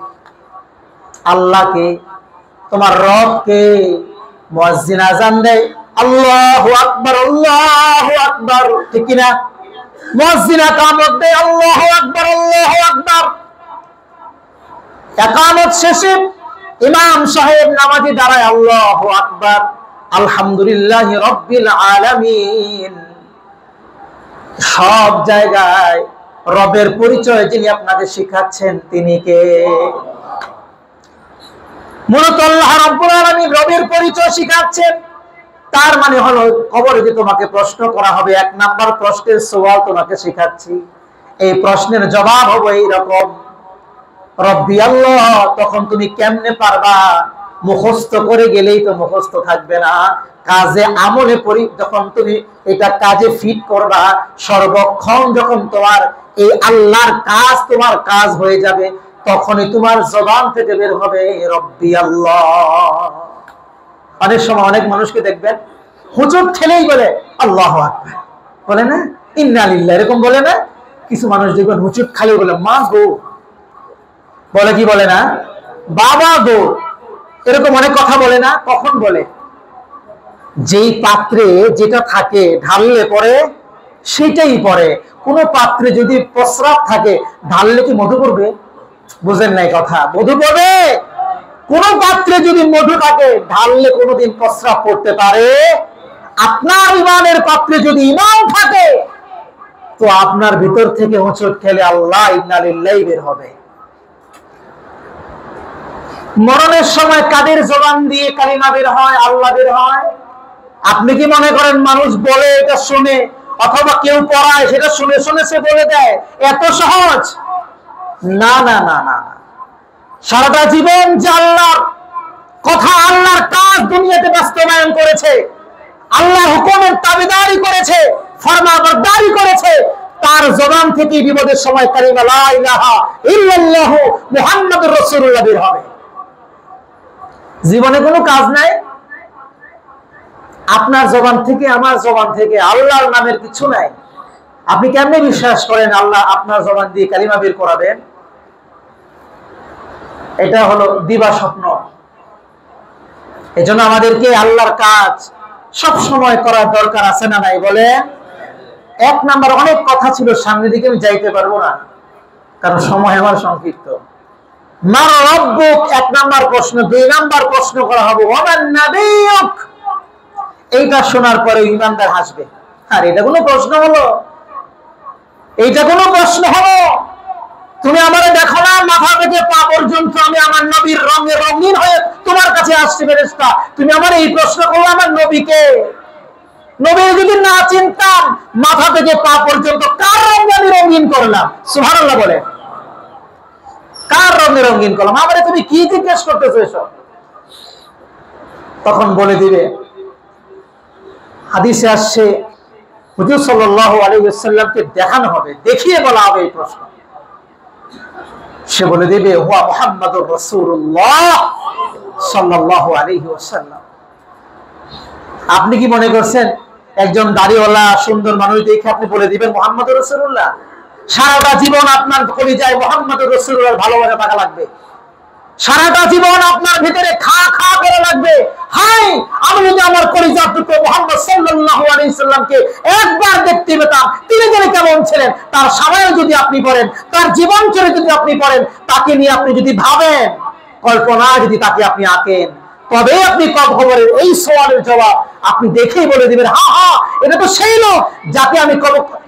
আল্লাহকে, তোমার রবকে। মুয়াজ্জিন আযান দেয়, আল্লাহু আকবার, আল্লাহু আকবার, ঠিক কি না? মুয়াজ্জিন ইকামত দেয়, আল্লাহু আকবার, আল্লাহু আকবার। ইকামত শেষে ইমাম সাহেব নামাজে দাঁড়ায় আল্লাহু আকবার, আলহামদুলিল্লাহি রাব্বিল আলামিন। সব জায়গায় রবের পরিচয় যিনি আপনাকে শিখাচ্ছেন তিনি কে? মূলত আল্লাহ রাব্বুল আলামিন রবের পরিচয় শিখাচ্ছেন। তার মানে হলো কবরে যে তোমাকে প্রশ্ন করা হবে, এক নাম্বার প্রশ্নের সওয়াল তোমাকে শিখাচ্ছি, এই প্রশ্নের জবাব হবে এইরকম, রব্বি আল্লাহ। তখন তুমি কেমনে পারবা? মুখস্থ করে গেলেই তো মুখস্থ থাকবে না, কাজে আমলে যখন তুমি এটা কাজে ফিট করবা, সর্বক্ষণ যখন তোমার এই আল্লাহর কাজ তোমার কাজ হয়ে যাবে, তখনই তোমার জবান থেকে বের হবে রব্বি আল্লাহ। অনেক সময় অনেক মানুষকে দেখবেন হুজুর ঠেলেই বলে আল্লাহু আকবার, বলে না ইন্না লিল্লাহ, এরকম বলে না? কিছু মানুষ দেখবেন হুজুর খালি বলে মা গো, বলে কি বলে না বাবা গো, এরকম অনেক কথা বলে না? কখন বলে? যেই পাত্রে যেটা থাকে ঢাললে পরে সেটাই পরে। কোন পাত্রে যদি প্রস্রাব থাকে ঢাললে কি মধু পড়বে? বুঝেন নাই কথা? মধু পড়বে? কোন পাত্রে যদি মধু থাকে ঢাললে কোনোদিন প্রস্রাব পড়তে পারে? আপনার ইমানের পাত্রে যদি ইমান থাকে তো আপনার ভিতর থেকে হোঁচট খেলে আল্লাহ ইন্না লিল্লাহি বের হবে। মরণের সময় কাদের জবান দিয়ে কালিমা বের হয়? আল্লাহ বের হয়। আপনি কি মনে করেন মানুষ বলে এটা শুনে, অথবা কেউ পড়ায় সেটা শুনে শুনে সে বলে দেয়? এত সহজ না, না না না। সারাটা জীবন যে আল্লাহর কথা, আল্লাহর কাজ দুনিয়াতে বাস্তবায়ন করেছে, আল্লাহর হুকুমের তাবেদারি করেছে, ফরমাবরদারি করেছে, তার জবান থেকে বিপদের সময় কালিমা লা ইলাহা ইল্লাল্লাহু মুহাম্মাদুর রাসূলুল্লাহ বের হবে। জীবনে কোনো কাজ নাই, আপনার জবান থেকে আমার জবান থেকে আল্লাহর নামের কিছু নাই। আপনি কেমনে বিশ্বাস করেন আল্লাহ আপনার জবান দিয়ে কালিমা বের করাবেন? এটা হলো দিবা স্বপ্ন। এজন্য আমাদেরকে আল্লাহর কাজ সব সময় করার দরকার আছে না নাই বলেন? এক নাম্বার, অনেক কথা ছিল সামনের দিকে আমি যাইতে পারবো না কারণ সময় আমার সংক্ষিপ্ত। মা রাব্বুক এক নাম্বার প্রশ্ন, দুই নাম্বার প্রশ্ন করা হবে ওমান নাবিয়ুক। এইটা শোনার পরে ইমানদার হাসবে। আর এটা কোনো প্রশ্ন হলো? এইটা কোনো প্রশ্ন হলো? তুমি আমারে দেখো না, মাথা থেকে পা পর্যন্ত আমি আমার নবীর রঙে রঙিন হয়ে তোমার কাছে আসছি ফেরেশতা, তুমি আমার এই প্রশ্ন করো আমার নবীকে? নবী যদি না চিনতাম মাথা থেকে পা পর্যন্ত কার রঙে আমি রঙিন করলাম? সুবহানাল্লাহ বলে। কার রঙে রঙিন করলাম? আমারে তুমি কি জিজ্ঞেস করতেছো এসব? তখন বলে দিবে, হাদিসে আসছে হুজুর সাল্লাল্লাহু আলাইহি ওয়াসাল্লামকে দেখানো হবে, দেখিয়ে বলা হবে এই প্রশ্ন। সে বলে দেবে হুয়া মুহাম্মাদুর রাসূলুল্লাহ সাল্লাল্লাহু আলাইহি ওয়াসাল্লাম। আপনি কি মনে করছেন একজন দাড়িওয়ালা সুন্দর মানুষ দেখে আপনি বলে দিবেন মুহাম্মাদুর রাসূলুল্লাহ? সারাটা জীবন আপনার কলিজায় মুহাম্মাদুর রাসূলুল্লাহর ভালোবাসা থাকা লাগবে। সারাটা জীবন আপনার ভিতরে খা খা করে লাগবে, হাই আমি যদি আমার কলিজার টুকরো মুহাম্মদ সাল্লাল্লাহু আলাইহি সাল্লামকে একবার দেখতে পেতাম, তিনি যেন কেমন ছিলেন, তার সময় যদি আপনি পড়েন, তার জীবন চরিত্র যদি আপনি পড়েন, তাকে নিয়ে আপনি যদি ভাবেন, কল্পনা যদি তাকে আপনি আঁকেন, তবে আপনি কবরের এই সওয়ালের জবাব আপনি দেখেই বলে দিবেন হা হা এটা তো সেই লোক যাকে আমি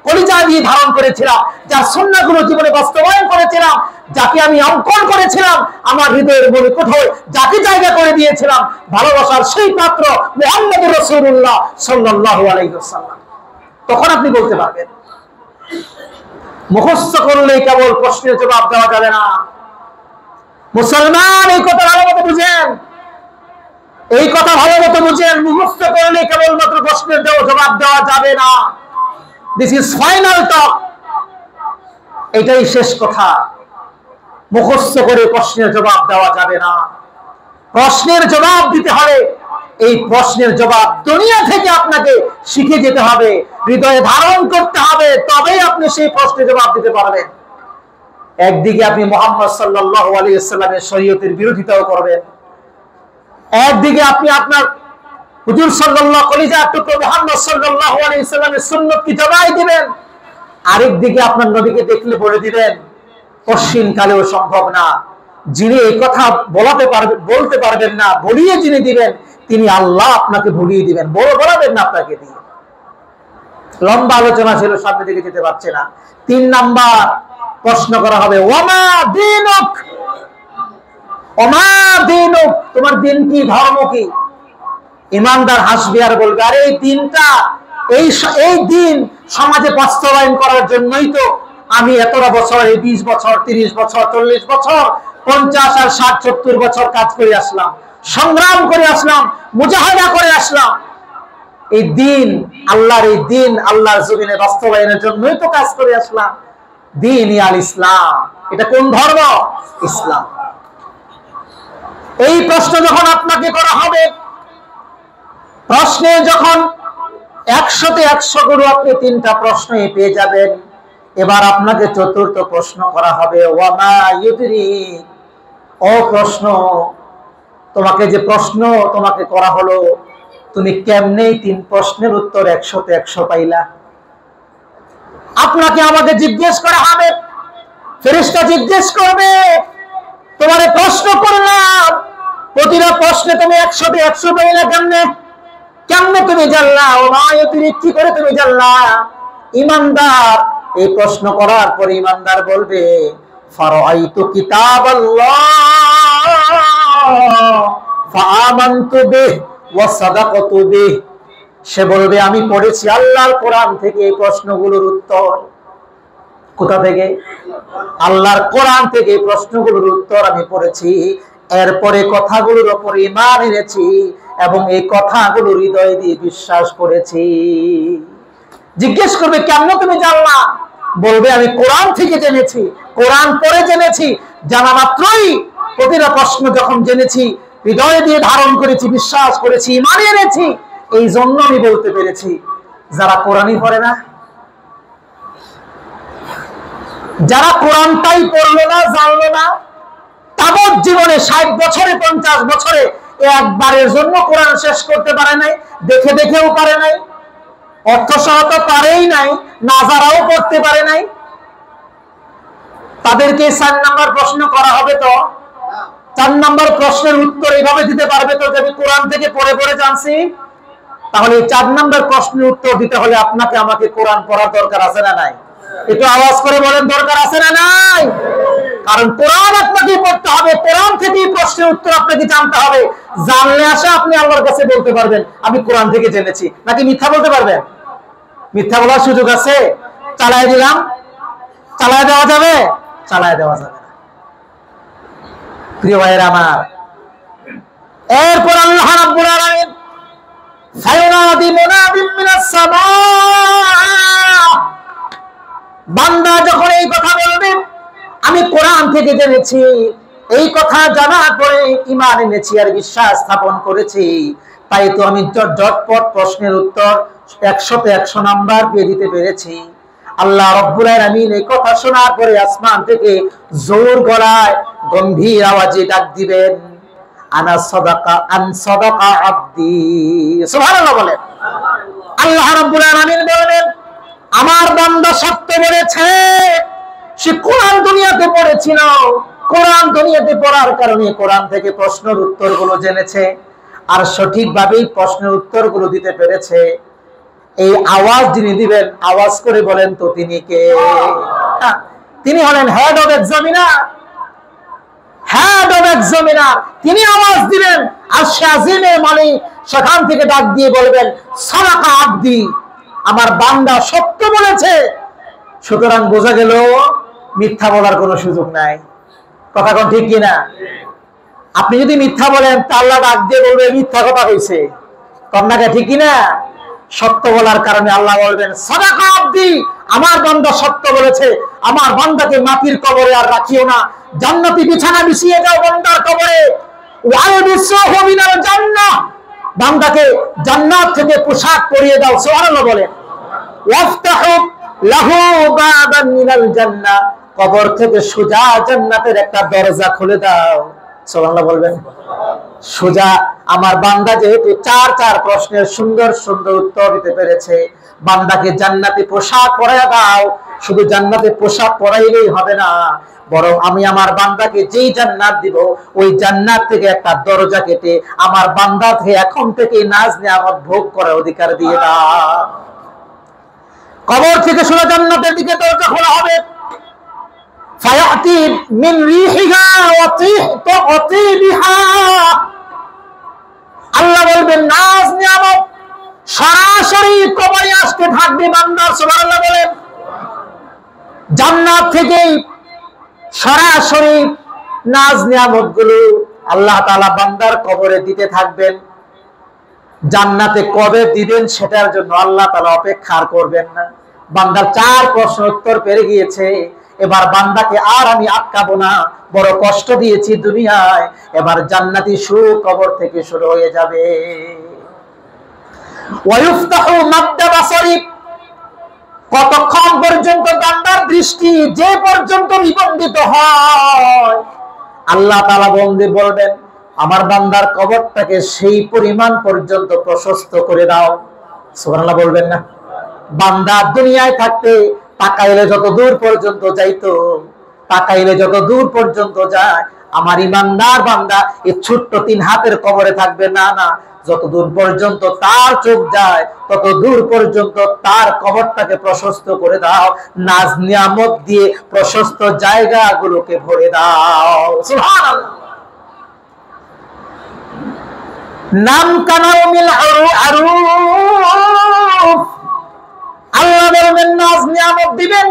কলিজা দিয়ে ধারণ করেছিলাম, যার সুন্নাহগুলো জীবনে বাস্তবায়ন করেছিলাম, যাকে আমি অঙ্কন করেছিলাম আমার হৃদয়ের মনে কোথায়, যাকে জায়গা করে দিয়েছিলাম ভালোবাসার সেই পাত্র মুহাম্মদুর রাসূলুল্লাহ সাল্লাল্লাহু আলাইহি ওয়াসাল্লাম। তখন আপনি বলতে পারবেন। মুখস্থ করলেই কেবল প্রশ্নের জবাব দেওয়া যাবে না। মুসলমান এই কথা ভালো মতো বুঝেন, এই কথা ভালো মতো বুঝেন। মুখস্থ করলে কেবলমাত্র প্রশ্নের জবাব দেওয়া যাবে না। দিস ইজ ফাইনাল টক, এটাই শেষ কথা। মুখস্থ করে প্রশ্নের জবাব দেওয়া যাবে না। প্রশ্নের জবাব দিতে হবে, এই প্রশ্নের জবাব দুনিয়া থেকে আপনাকে শিখে যেতে হবে, হৃদয়ে ধারণ করতে হবে, তবেই আপনি সেই প্রশ্নের জবাব দিতে পারবেন। একদিকে আপনি মুহাম্মদ সাল্লাল্লাহু আলাইহি ওয়াসাল্লামের শরীয়তের বিরোধিতাও করবেন, একদিকে আপনি আপনার হুজুর সাল্লাল্লাহু কলিজার টুকরো মুহাম্মদ সাল্লাল্লাহু আলাইহি ওয়াসাল্লামের সুন্নাতকে জবাই দিবেন, আরেক দিকে আপনার নবীকে দেখলে বলে দিবেন কশিন কালেও সম্ভব না যিনি এই কথা বলতে পারবেন না, বলিয়ে যিনি দিবেন তিনি আল্লাহ আপনাকে ভুলিয়ে দিবেন, বলাবেন না আপনাকে দিয়ে। লম্বা আলোচনা ছিল, সামনে দিকে যেতে পারছে না। 3 নাম্বার প্রশ্ন করা হবে, ওমা দীনুক, ওমা দীনুক, তোমার দিন কি, ধর্ম কি? ইমানদার হাসবে আর বলবে, আরে এই দিনটা, এই দিন সমাজে বাস্তবায়ন করার জন্যই তো আমি এতটা বছর, এই 20 বছর, 30 বছর, 40 বছর, 50 আর 60, 70 বছর কাজ করে আসলাম, সংগ্রাম করে আসলাম, মুজাহাদা করে আসলাম। এই দিন আল্লাহর, এই দিন আল্লাহর জমিনে বাস্তবায়নের জন্যই তো কাজ করে আসলাম। দিন আল ইসলাম, এটা কোন ধর্ম? ইসলাম। এই প্রশ্ন যখন আপনাকে করা হবে, প্রশ্নে যখন 100তে 100 গুলো আপনি 3টা প্রশ্নই পেয়ে যাবেন, এবার আপনাকে চতুর্থ প্রশ্ন করা হবে, ওয়ামা ইউদরি, ও প্রশ্ন, তোমাকে যে প্রশ্ন তোমাকে করা হলো, তুমি কেমনে 3 প্রশ্নের উত্তর 100তে 100 পাইলা? আপনাকে আমাকে জিজ্ঞেস করা হবে, ফেরেশতা জিজ্ঞেস করবে, তোমারে প্রশ্ন করলাম, প্রতিটা প্রশ্নে তুমি 100তে 100 পাইলা কেমনে? কেমনে তুমি জানলা? ওমা ইউদরি, কি করে তুমি জানলা? ইমানদার এই প্রশ্ন করার পর ইমানদার বলবে, ফারাআইতু কিতাবাল্লাহ ফাআমানতু বিহি ওয়া সাদাকাতু বিহি, সে বলবে আমি পড়েছি আল্লাহর কোরআন থেকে এই প্রশ্নগুলোর উত্তর। কোথা থেকে? আল্লাহর কোরআন থেকে এই প্রশ্নগুলোর উত্তর আমি পড়েছি, এরপরে কথাগুলোর উপর ঈমান এনেছি এবং এই কথাগুলো হৃদয় দিয়ে বিশ্বাস করেছি। জিজ্ঞেস করবে, কেমন তুমি জানলা? বলবে আমি কোরআন থেকে জেনেছি, কোরআন পড়ে জেনেছি, জানা মাত্রই প্রতিটা প্রশ্ন যখন জেনেছি হৃদয় দিয়ে ধারণ করেছি, বিশ্বাস করেছি, ঈমান এনেছি, এই জন্য আমি বলতে পেরেছি। যারা কোরআনই পড়ে না, যারা কোরআনটাই পড়লো না, জানলো না, তাবৎ জীবনে 60 বছরে 50 বছরে একবারের জন্য কোরআন শেষ করতে পারে নাই, দেখে দেখেও পারে নাই, অর্থ সহ তো পারেই নাই, নাজারাও পড়তে পারে নাই, তাদেরকে 4 নাম্বার প্রশ্ন করা হবে। তো 4 নাম্বার প্রশ্নের উত্তর এইভাবে দিতে পারবে তো, যদি কোরআন থেকে পড়ে পড়ে জানছি? তাহলে 4 নাম্বার প্রশ্নের উত্তর দিতে হলে আপনাকে আমাকে কোরআন পড়ার দরকার আছে না নাই? একটু আওয়াজ করে বলেন, দরকার আছে না নাই? কারণ কোরআন আপনাকে পড়তে হবে, কোরআন থেকে প্রশ্নের উত্তর আপনাকে জানতে হবে। জানলে আসে আপনি আল্লাহর কাছে বলতে পারবেন আমি কোরআন থেকে জেনেছি। নাকি মিথ্যা বলতে পারবেন? মিথ্যা বলার সুযোগ আছে? চালায় দিলাম, চালায় দেওয়া যাবে? চালায় দেওয়া যাবে না। প্রিয় ভাইয়েরা আমার, এরপর আল্লাহ রাব্বুল আলামিন ফায়ুনাদি মুনাদিম মিনাস সামা, বান্দা যখন এই কথা বলবে আমি কোরআন থেকে জেনেছি, এই কথা জানার পরে ঈমান এনেছি আর বিশ্বাস স্থাপন করেছি, তাই তো আমি ঝটপট প্রশ্নের উত্তর 100তে 100 নাম্বার দিয়ে দিতে পেরেছি। আল্লাহ রাব্বুল আলামিন এই কথা শোনার পরে আসমান থেকে জোর গলায় গম্ভীর আওয়াজে ডাক দিবেন, আনা সাদাকা আন সাদাকা আব্দি। সুবহানাল্লাহ বলেন। আল্লাহ রাব্বুল আলামিন বলেন, আমার বান্দা সত্য বলেছে, সে কোরআন দুনিয়াতে পড়েছিল, কোরআন দুনিয়াতে পড়ার কারণে কোরআন থেকে প্রশ্নের উত্তরগুলো জেনেছে আর সঠিকভাবেই প্রশ্নের উত্তরগুলো দিতে পেরেছে। এই আওয়াজ যিনি দিবেন, আওয়াজ করে বলেন তো তিনি কে? তিনি হলেন head of examiner, head of examiner. তিনি আওয়াজ দিবেন আর শাজিমের মালিক সেখান থেকে ডাক দিয়ে বলবেন, সাদাকা আব্দি, আমার বান্দা সত্য বলেছে। সুতরাং বোঝা গেল মিথ্যা বলার কোনো সুযোগ নাই। কথা কোন ঠিক কিনা? আপনি যদি মিথ্যা বলেন তা আল্লাহ ডাক দিয়ে বলবে মিথ্যা কথা হয়েছে, কন্যাকে ঠিক কিনা? সত্য বলার কারণে আল্লাহ বলবেন, সাদাকা আব্দি, আমার বান্দা সত্য বলেছে, আমার বান্দাকে মাটির কবরে আর রাখিও না, জান্নাতি বিছানা বিছিয়ে দাও বান্দার কবরে, ওয়ালবিসুহু মিনাল জান্নাহ, বান্দাকে জান্নাত থেকে পোশাক পরিয়ে দাও। সুবহানাল্লাহ বলেন। ওয়াফতাহু লাহু বাবান মিনাল জান্নাহ, কবর থেকে সোজা জান্নাতের একটা দরজা খুলে দাও। সুবহানাল্লাহ বলবেন। সোজা আমার বান্দা যেহেতু 4 প্রশ্নের সুন্দর সুন্দর উত্তর দিতে পেরেছে, বান্দাকে জান্নাতি পোশাক পরিয়ে দাও, শুধু জান্নাতে পোশাক পরাইলেই হবে না, বরং আমি আমার বান্দাকে যেই জান্নাত দিব ওই জান্নাত থেকে একটা দরজা কেটে আমার বান্দাকে এখন থেকে নাজ নিয়ামত ভোগ করার অধিকার দিয়ে দাও। কবর থেকে সোজা জান্নাতের দিকে দরজা খোলা হবে। ফায়াতি মিন রিহিহা ওয়া তিবিহা, আল্লাহ বলবেন নাজ নিয়ামত সরাসরি কবরে আসতে থাকবে বান্দা। সুবহানাল্লাহ বলেন। জান্নাত থেকে সরাসরি নাজ নিয়ামত গুলো আল্লাহ তাআলা বান্দার কবরে দিতে থাকবেন। জান্নাতে কবে দিবেন সেটার জন্য আল্লাহ তাআলা অপেক্ষা করবেন না। বান্দার 4 প্রশ্ন উত্তর পেরে গিয়েছে, এবার বান্দাকে আর আমি আটকাবো না, বড় কষ্ট দিয়েছি দুনিয়ায়, এবার জান্নাতি সুখ কবর থেকে শুরু হয়ে যাবে। ওয়ায়ুফতাহু মাদ্দা বাসারি, কতক্ষণ পর্যন্ত বান্দার দৃষ্টি যে পর্যন্ত নিবন্ধিত হয় আল্লাহ তাআলা বলবেন আমার বান্দার কবরটাকে সেই পরিমাণ পর্যন্ত প্রশস্ত করে দাও। সুবহানাল্লাহ বলবেন না? বান্দা দুনিয়ায় থাকতে তাকাইলে যত দূর পর্যন্ত যাইতো, তাকাইলে যত দূর পর্যন্ত যায়, আমার ইমানদার বান্দা এই ছোট্ট 3 হাতের কবরে থাকবে না, না, যত দূর পর্যন্ত তার চোখ যায় তত দূর পর্যন্ত তার কবরটাকে প্রশস্ত করে দাও, নাজ নিয়ামত দিয়ে প্রশস্ত জায়গাগুলোকে ভরে দাও। সুবহানাল্লাহ। নাম কানাউমিল আরুফ, আল্লাহ বলবেন নাজ নিয়ামত দিবেন।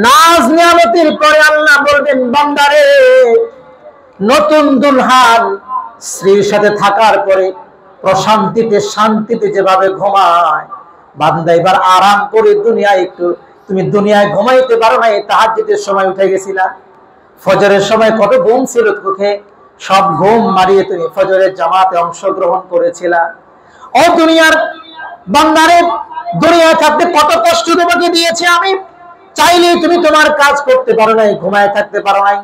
নাজ নিয়ামতের পরে আল্লাহ বলবেন বান্দারে নতুন দুলহান স্ত্রীর সাথে থাকার পরে প্রশান্তিতে শান্তিতে যেভাবে ঘুমায়, বান্দা এবার আরাম করে দুনিয়ায় একটু, তুমি দুনিয়ায় ঘুমাইতে পারো না, তাহাজ্জুদের সময় উঠে গেছিলা, ফজরের সময় কত ঘুম ছিল চোখে, সব ঘুম মারিয়ে তুমি ফজরের জামাতে অংশগ্রহণ করেছিলা। ও দুনিয়ার বান্দারে, দুনিয়ায় থাকতে কত কষ্ট তোমাকে দিয়েছি আমি, চাইলেই তুমি তোমার কাজ করতে পারো নাই, ঘুমায় থাকতে পারো নাই।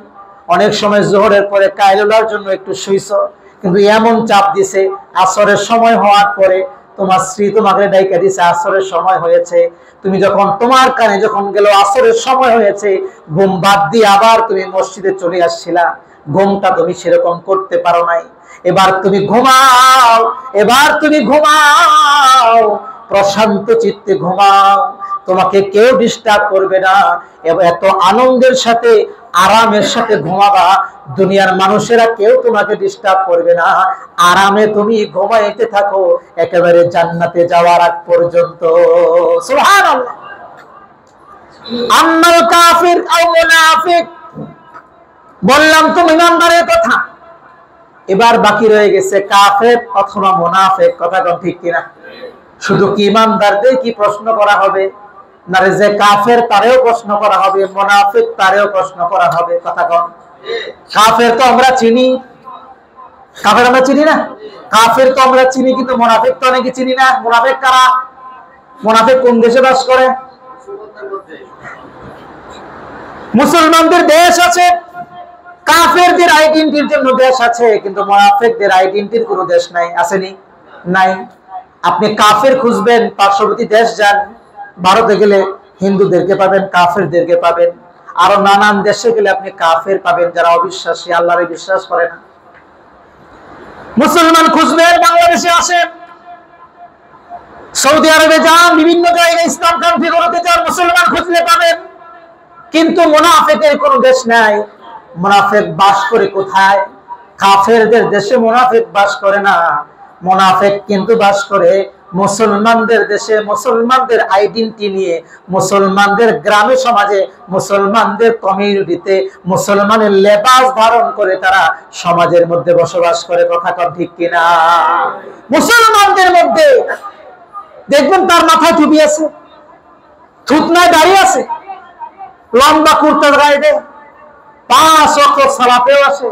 অনেক সময় যোহরের পরে কায়লুলার জন্য একটু শুইছো, কিন্তু এমন চাপ দিছে আসরের সময় হওয়ার পরে তোমার স্ত্রী তোমাকে ডাইকা দিছে আসরের সময় হয়েছে, তুমি যখন তোমার কানে যখন গেল আসরের সময় হয়েছে, ঘুম বাদ দিয়ে আবার তুমি মসজিদে চলে আসছিলা, ঘুমটা তুমি সেরকম করতে পারো নাই। এবার তুমি ঘুমাও, এবার তুমি ঘুমাও, প্রশান্ত চিত্তে ঘুমাও, তোমাকে কেউ ডিস্টার্ব করবে না, এত আনন্দের সাথে আরামের সাথে ঘুমাবা, দুনিয়ার মানুষেরা কেউ তোমাকে ডিস্টার্ব করবে না, আরামে তুমি ঘুমাইতে থাকো একেবারে জান্নাতে যাওয়ার আগ পর্যন্ত। সুবহানাল্লাহ। আম্মাল কাফির আও মুনাফিক, বললাম তো ইমানদারের কথা, এবার বাকি রয়ে গেছে কাফের অথবা মুনাফিক। কথা কোন ঠিক কিনা? শুধু কি ইমানদারদের কি প্রশ্ন করা হবে না, যে কাফের তারেও প্রশ্ন করা হবে, মুনাফিক তারেও প্রশ্ন করা হবে? কথা কোন? কাফের তো আমরা চিনি, কাফের আমরা চিনি না, কাফের তো আমরা চিনি, কিন্তু মুনাফিক তো অনেকে চিনি না। মুনাফিক কারা? মুনাফিক কোন দেশে বাস করে? মুসলমানদের দেশ আছে, কাফেরদের আইডেন্টিটির জন্য দেশ আছে, কিন্তু মুনাফিকদের আইডেন্টিটির কোনো দেশ নাই। আসেনি? নাই। আপনি কাফের খুঁজবেন, পার্শ্ববর্তী দেশ যান, ভারতে গেলে হিন্দুদেরকে পাবেন, কাফেরদেরকে পাবেন, আরো নানান দেশে গেলে আপনি কাফের পাবেন যারা অবিশ্বাসী, আল্লাহরে বিশ্বাস করে না। মুসলমান খুঁজবেন, বাংলাদেশে আসেন, সৌদি আরবে যান, বিভিন্ন জায়গায় ইসলাম কান্ট্রি গুলোতে যান, মুসলমান খুঁজলে পাবেন, কিন্তু মুনাফিকের কোনো দেশ নাই। মুনাফিক বাস করে কোথায়? কাফেরদের দেশে মুনাফিক বাস করে না, মুনাফিক কিন্তু বাস করে মুসলমানদের দেশে, মুসলমানদের আইডেন্টিটি নিয়ে, মুসলমানদের গ্রামে সমাজে, মুসলমানদের কমিউনিটিতে, মুসলমানের লেবাস ধারণ করে তারা সমাজের মধ্যে বসবাস করে। কথা কম ঠিক কিনা? মুসলমানদের মধ্যে দেখবেন তার মাথায় টুপি আছে, থুতনায় দাঁড়িয়ে আছে, লম্বা কুর্তার গায়ে দেয়, 5 ওয়াক্ত সালাতেও আসে,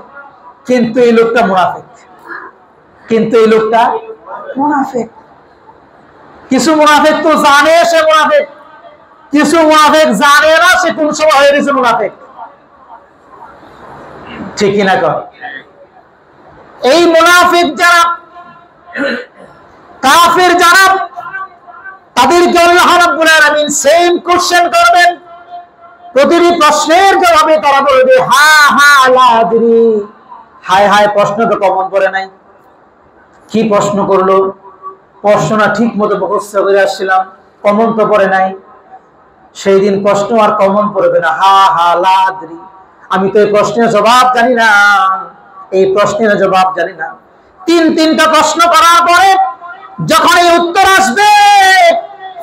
কিন্তু এই লোকটা মুনাফিক, কিন্তু এই লোকটা মুনাফিক। কিছু মুনাফিক তো জানে সে মুনাফিক, কিছু মুনাফিক জানে না সে কোন সময় হয়ে গেছে মুনাফিক। ঠিক কিনা কর? এই মুনাফিক যারা, কাফের যারা, তাদেরকে আল্লাহ রাব্বুল আলামিন সেম কোশ্চেন করবেন। প্রতিটি প্রশ্নের জবাবে তারা বলবে হা হা লা আদরি। হায় হায়, প্রশ্ন তো কমন পড়ে নাই। কি প্রশ্ন করলো? প্রশ্নটা ঠিক মতো মুখস্থ করে আসছিলাম, কমন তো পড়ে নাই। সেই দিন প্রশ্ন আর কমন পড়বে না। হা হা লা আদরি, আমি তো এই প্রশ্নের জবাব জানি না, এই প্রশ্নের জবাব জানি না। তিনটা প্রশ্ন করার পরে যখন এই উত্তর আসবে,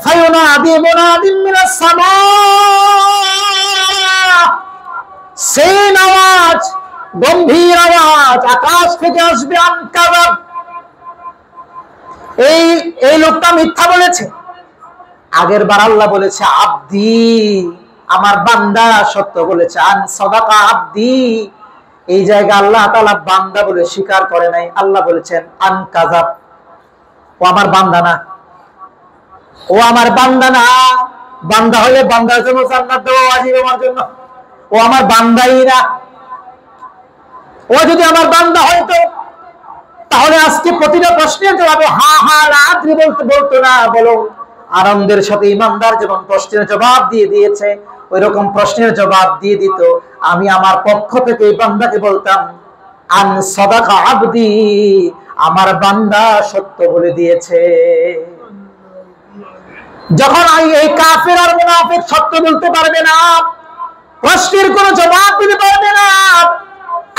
ফায়ুনাদি মুনাদিম মিনাস সামা, সেই আওয়াজ, গম্ভীর আওয়াজ আকাশ থেকে আসবে, আনকাযাব, এই লোকটা মিথ্যা বলেছে। আগের বার আল্লাহ বলেছে আব্দি, আমার বান্দা সত্য বলেছে। আন সাদাকা আব্দি, এই জায়গা আল্লাহ তাআলা বান্দা বলে স্বীকার করে নাই। আল্লাহ বলেছেন আনকাযাব, ও আমার বান্দা না, ও আমার বান্দা না। বান্দা হলে বান্দার জন্য জান্নাত দেওয়া ওয়াজিব আমার জন্য। ও আমার বান্দাই না। ও যদি আমার বান্দা হয়তো তাহলে আজকে প্রতিটা প্রশ্নের জবাবে হা হা লা আদরি বলতো না, বলো আনন্দের সাথে ইমানদার যেমন প্রশ্নের জবাব দিয়ে দিয়েছে, ওই রকম প্রশ্নের জবাব দিয়ে দিত। আমি আমার পক্ষ থেকে এই বান্দাকে বলতাম আন সাদাকা আবদি, আমার বান্দা সত্য বলে দিয়েছে। যখন এই কাফের আর মুনাফিক সত্য বলতে পারবে না, প্রশ্নের কোনো জবাব দিতে পারবে না,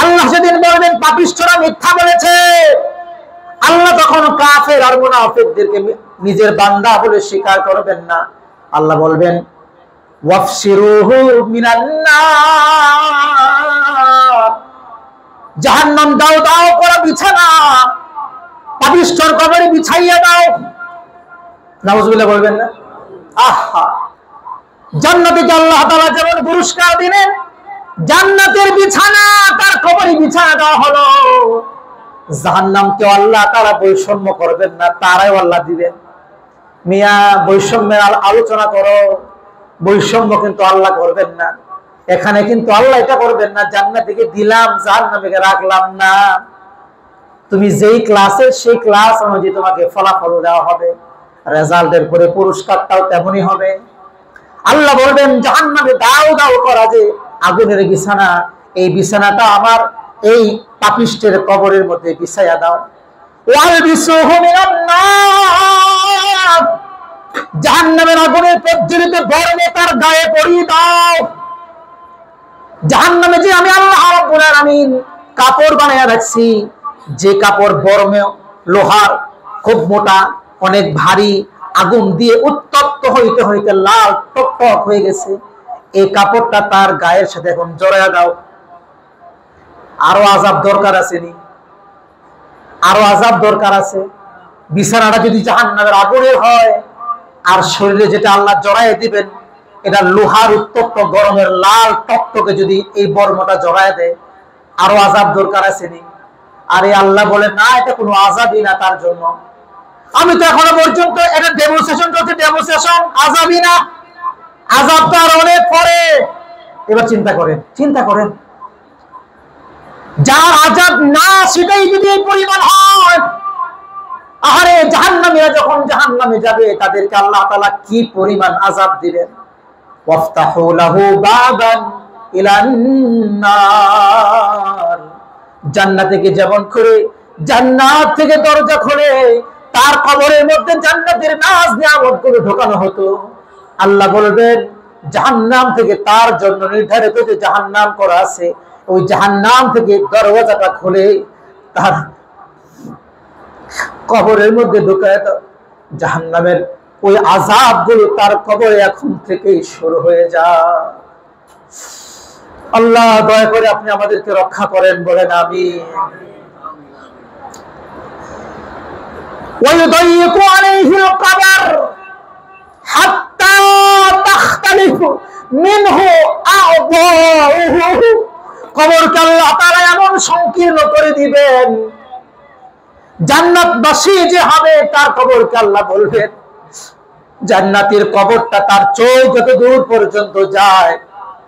আল্লাহ সেদিন বলবেন পাপিষ্ঠরা মিথ্যা বলেছে। আল্লাহ তখন কাফের আর মুনাফিকদেরকে নিজের বান্দা বলে স্বীকার করবেন না। আল্লাহ বলবেন ওয়াফসিরুহু মিনান নার, জাহান্নাম দাও দাও করে বিছানা, পাপিষ্ঠর কবরে বিছাইয়া দাও। নাউজুবিল্লাহ বলবেন না? আহা, জান্নাতীকে আল্লাহ তাআলা যেমন পুরস্কার দিলেন, জান্নাতের বিছানা তার কবরে বিছানা দেওয়া হলো। জাহান্নামকে আল্লাহ তাআলা বৈষম্য করবেন না, তারাও আল্লাহ দিবেন। মিয়া বৈষম্যের আলোচনা করো, বৈষম্য কিন্তু আল্লাহ করবেন না। এখানে কিন্তু আল্লাহ এটা করবেন না জান্নাতীকে দিলাম জাহান্নামীকে রাখলাম না। তুমি যেই ক্লাসের সেই ক্লাস অনুযায়ী তোমাকে ফলাফল দেওয়া হবে, রেজাল্টের পরে পুরস্কারটাও তেমনই হবে। আল্লাহ বলবেন জাহান্নামে দাও দাও করা যে আগুনের বিছানা, এই বিছানাটা আমার এই পাপিষ্ঠের কবরের মধ্যে বিছাইয়া দাও। ওয়ালবিসুহু মিনান নার, জাহান্নামের আগুনের প্রজ্বলিত বর্ণে তার গায়ে পরিয়ে দাও। জাহান্নামে যে আমি আল্লাহ রাব্বুল আলামিন কাপড় বানায়া রাখছি, যে কাপড় বর্মে লোহার, খুব মোটা, অনেক ভারী, আগুন দিয়ে উত্তপ্ত হইতে হইতে লাল টকটক হয়ে গেছে, এই কাপড়টা তার গায়ের সাথে এখন জড়াইয়া দাও। আরো আযাব দরকার আছে নি? আরো আযাব দরকার আছে। বিছানাটা যদি জাহান্নামের আগুনের হয়, আর শরীরে যেটা আল্লাহ জড়াইয়া দিবেন এটা লোহার উত্তপ্ত গরমের লাল টকটকে যদি এই বর্মটা জড়াইয়া দেয়, আরো আযাব দরকার আছে নি? আরে আল্লাহ বলেন না, এটা কোনো আযাবই না তার জন্য। আমি তো এখনো পর্যন্ত এটা ডেমনস্ট্রেশন করছি, ডেমনস্ট্রেশন, আযাবই না। আযাব তো আর অনেক পরে। এবার চিন্তা করেন যার আযাব না সেটাই যদি এই পরিমাণ হয়, আহারে জাহান্নামীরা যখন জাহান্নামে যাবে তাদেরকে আল্লাহ তাআলা কি পরিমাণ আযাব দিবেন। ওয়াফতাহু লাহু বাবান ইলান নার, জান্নাত থেকে যেমন করে জান্নাত থেকে দরজা খুলে তার কবরের মধ্যে জান্নাতের নাজ নিয়ামতগুলো ঢোকানো হতো, আল্লাহ বলবেন জাহান্নাম থেকে তার জন্য নির্ধারিত যে জাহান্নাম করা আছে, ওই জাহান্নাম থেকে দরওয়াজাটা খুলে তার কবরের মধ্যে ঢুকায় দাও। জাহান্নামের ওই আযাবগুলো তার কবরে এখন থেকেই শুরু হয়ে যায়। আল্লাহ দয়া করে আপনি আমাদেরকে রক্ষা করেন, বলেন আমিন। ويضيق عليه القبر حتى تختلف منه أعضاؤه, কবরকে আল্লাহ তাআলা এমন সংকীর্ণ করে দিবেন, জান্নাতবাসী যে হবে তার কবরকে আল্লাহ বলবেন জান্নাতের কবরটা তার চোখ যত দূর পর্যন্ত যায়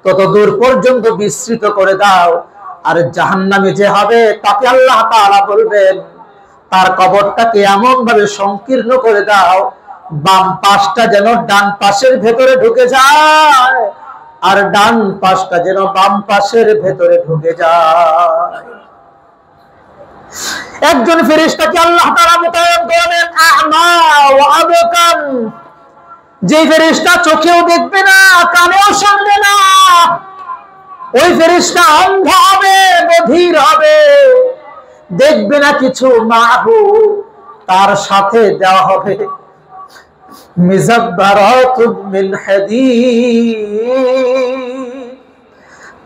তত দূর পর্যন্ত বিস্তৃত করে দাও। আর জাহান্নামে যে হবে তাকে আল্লাহ তাআলা বলবেন তার কবরটাকে এমন ভাবে সংকীর্ণ করে দাও, বাম পাশটা যেন ডান পাশের ভেতরে ঢুকে যায়, আর ডান পাশটা যেন বাম পাশের ভেতরে ঢুকে যায়। একজন ফেরেশতাকে আল্লাহ তাআলা মোতায়েন করলেন আ'মা ওয়া আবকাম, যে ফেরেশতা চোখেও দেখবে না, কানেও শুনবে না, ওই ফেরেশতা অন্ধ হবে, বধির হবে, দেখবে না কিছু। মাহু, তার সাথে দেওয়া হবে মিযাব্বারাতুম মিন হাদীদ,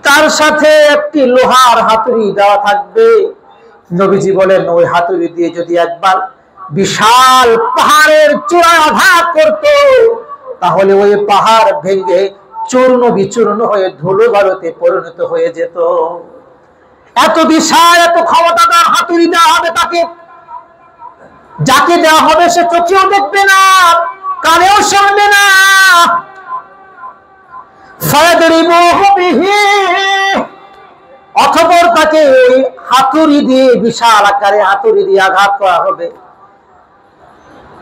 তার সাথে একটি লোহার হাতুড়ি দেওয়া থাকবে। নবীজি বলেন ওই হাতুড়ি দিয়ে যদি একবার বিশাল পাহাড়ের চূড়ায় আঘাত করত, তাহলে ওই পাহাড় ভেঙে চূর্ণ বিচূর্ণ হয়ে ধুলো বালুতে পরিণত হয়ে যেত। এত বিশাল, এত ক্ষমতাদার হাতুড়ি দেওয়া হবে তাকে। যাকে দেওয়া হবে সে চোখেও দেখবে না, কানেও শুনবে না। ফায়াদরিবুহু বিহি, অতঃপর তাকে ওই হাতুড়ি দিয়ে, বিশাল আকারে হাতুড়ি দিয়ে আঘাত করা হবে।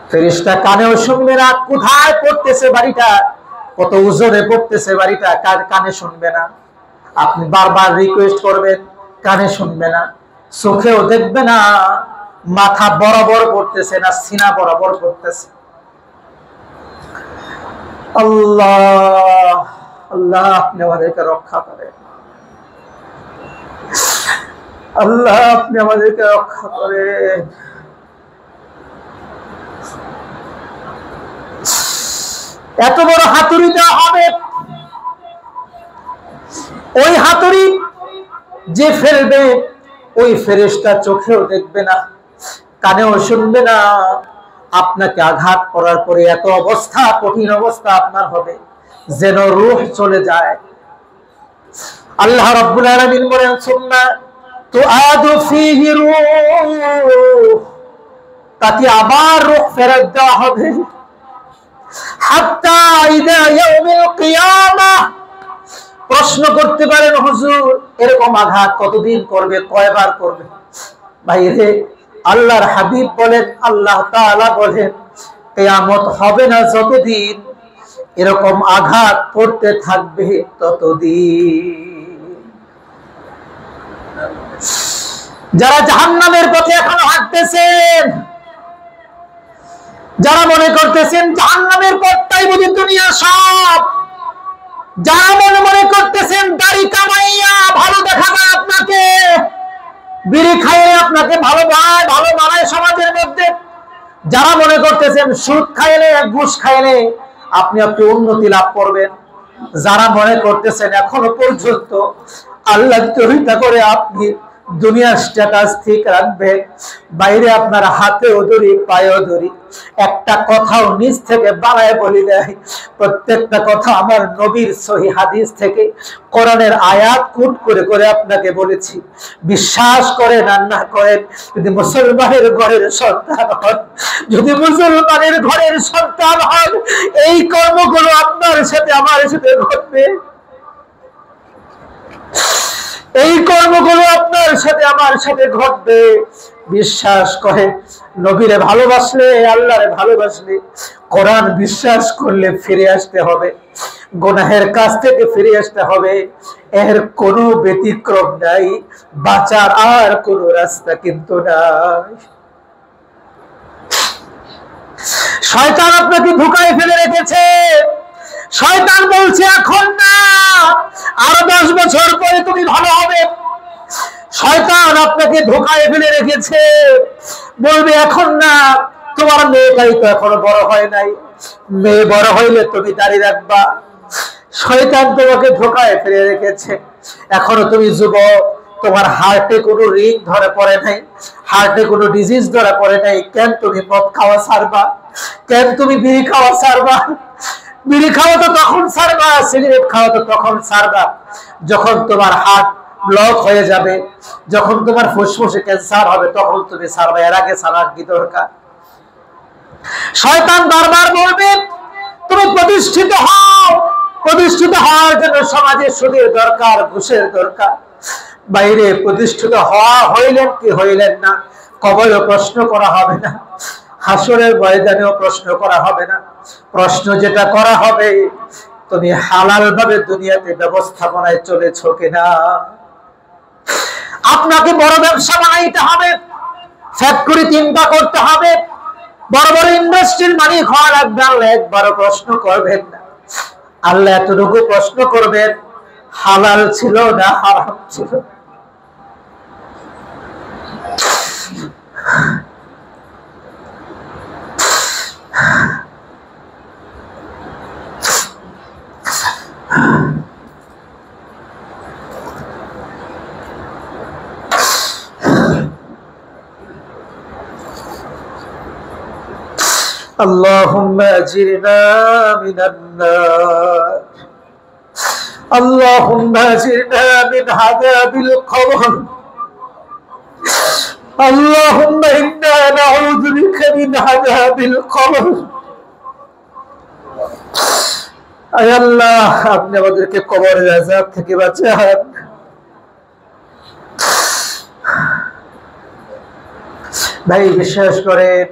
ফেরেশতা কানেও শুনবে না, কোথায় পড়তেছে বাড়িটা, কত ওজনে পড়তেছে বাড়িটা, কানে শুনবে না। আপনি বারবার রিকোয়েস্ট করবেন, কানে শুনবে না, চোখেও দেখবে না, মাথা বরাবর পড়তেছে না, সিনা বরাবর পড়তেছে। আল্লাহ আল্লাহ, আপনি আমাদেরকে রক্ষা করেন, আল্লাহ আপনি আমাদেরকে রক্ষা করেন। এত বড় হাতুড়ি দেওয়া হবে, ওই হাতুড়ি যে ফেলবে ওই ফেরেশতা চোখেও দেখবে না, কানেও শুনবে না। আপনাকে আঘাত করার পরে এত অবস্থা, কঠিন অবস্থা আপনার হবে যেন রূহ চলে যায়। আল্লাহ রাব্বুল আলামিন বলেন সুম্মা তুআদু ফীহি রূহ, তাকে আবার রূহ ফেরত দেওয়া হবে। হাত্তা ইদা ইয়াউমিল কিয়ামাহ, প্রশ্ন করতে পারেন হুজুর এরকম আঘাত কতদিন করবে, কয়বার করবে? ভাইরে, আল্লাহর হাবিব বলেন, আল্লাহ তাআলা বলেন, কিয়ামত হবে না যতদিন এরকম আঘাত পড়তে থাকবে ততদিন। যারা জাহান্নামের পথে এখনো হাঁটতেছেন, যারা মনে করতেছেন জাহান্নামের পথটাই বুঝি দুনিয়া সব, যারা মনে করতেছেন দাড়ি কামাইয়া ভালো দেখা যায় আপনাকে, বিড়ি খাইয়ে আপনাকে ভালো মানায় সমাজের মধ্যে, যারা মনে করতেছেন সুদ খাইলে, ঘুষ খাইলে আপনি উন্নতি লাভ করবেন, যারা মনে করতেছেন এখনো পর্যন্ত আল্লাহ তৌহিদ করে আপনি দুনিয়ার স্ট্যাটাস ঠিক রাখবেন, বাইরে আপনার হাতেও ধরি, পায়েও ধরি, একটা কথাও নিজ থেকে বানায় বলি নাই, প্রত্যেকটা কথা আমার নবীর সহিহ হাদিস থেকে, কোরআনের আয়াত কোট করে করে আপনাকে বলেছি। বিশ্বাস করেন আর না করেন, যদি মুসলমানের ঘরের সন্তান হন, যদি মুসলমানের ঘরের সন্তান হন, এই কর্মগুলো আপনার সাথে আমার সাথে ঘটবে, এই কর্মগুলো আপনার সাথে আমার সাথে ঘটবে। বিশ্বাস করে, নবীরে ভালোবাসলে, আল্লাহরে ভালোবাসলে, কোরআন বিশ্বাস করলে ফিরে আসতে হবে, গুনাহের কাছ থেকে ফিরে আসতে হবে, এর কোনো ব্যতিক্রম নাই, বাঁচার আর কোনো রাস্তা কিন্তু নাই। শয়তান আপনাকে ধোঁকায় ফেলে রেখেছে, শয়তান বলছে এখন না, আরো 10 বছর পরে তুমি ভালো হবে। শয়তান আপনাকে ধোঁকায় ফেলে রেখেছে, বলবে এখন না, তোমার মেয়েটাই তো এখনো বড় হয় নাই, মেয়ে বড় হইলে তুমি দাঁড়িয়ে রাখবা। শয়তান তোমাকে ধোঁকায় ফেলে রেখেছে, এখনো তুমি যুবক, তোমার হার্টে কোনো রিং ধরে পড়ে নাই, হার্টে কোনো ডিজিজ ধরে পড়ে নাই, কেন তুমি মদ খাওয়া ছাড়বা? কেন তুমি বিড়ি খাওয়া ছাড়বা? বিড়ি খাওয়া তো তখন ছাড়বা, সিগারেট খাওয়া তো তখন ছাড়বা যখন তোমার হার্ট ব্লক হয়ে যাবে, যখন তোমার ফুসফুসে ক্যান্সার হবে, তখন তুমি ছাড়বা, এর আগে ছাড়ার কি দরকার? শয়তান বারবার বলবে তুমি প্রতিষ্ঠিত হও, প্রতিষ্ঠিত হওয়ার জন্য সমাজে সুদের দরকার, ঘুষের দরকার। বাইরে প্রতিষ্ঠিত হওয়া হইলেন কি হইলেন না, কবরেও প্রশ্ন করা হবে না, হাসরের ময়দানেও প্রশ্ন করা হবে না। প্রশ্ন যেটা করা হবে, তুমি হালাল ভাবে দুনিয়াতে ব্যবস্থাপনায় চলেছো কিনা। আপনাকে বড় ব্যবসা বানাইতে হবে, ফ্যাক্টরি চিন্তা করতে হবে, বড় বড় ইন্ডাস্ট্রির মালিক হওয়া লাগবে। আল্লাহ একবারও প্রশ্ন করবেন না, আল্লাহ এতটুকু প্রশ্ন করবেন হালাল ছিল না হারাম ছিল। اللهم اجرنا من النار اللهم اجرنا من عذاب القبر اللهم انا نعوذ بك من عذاب القبر। আয় আল্লাহ, আপনি আমাদেরকে কবরের আযাব থেকে বাঁচান। ভাই বিশ্বাস করেন,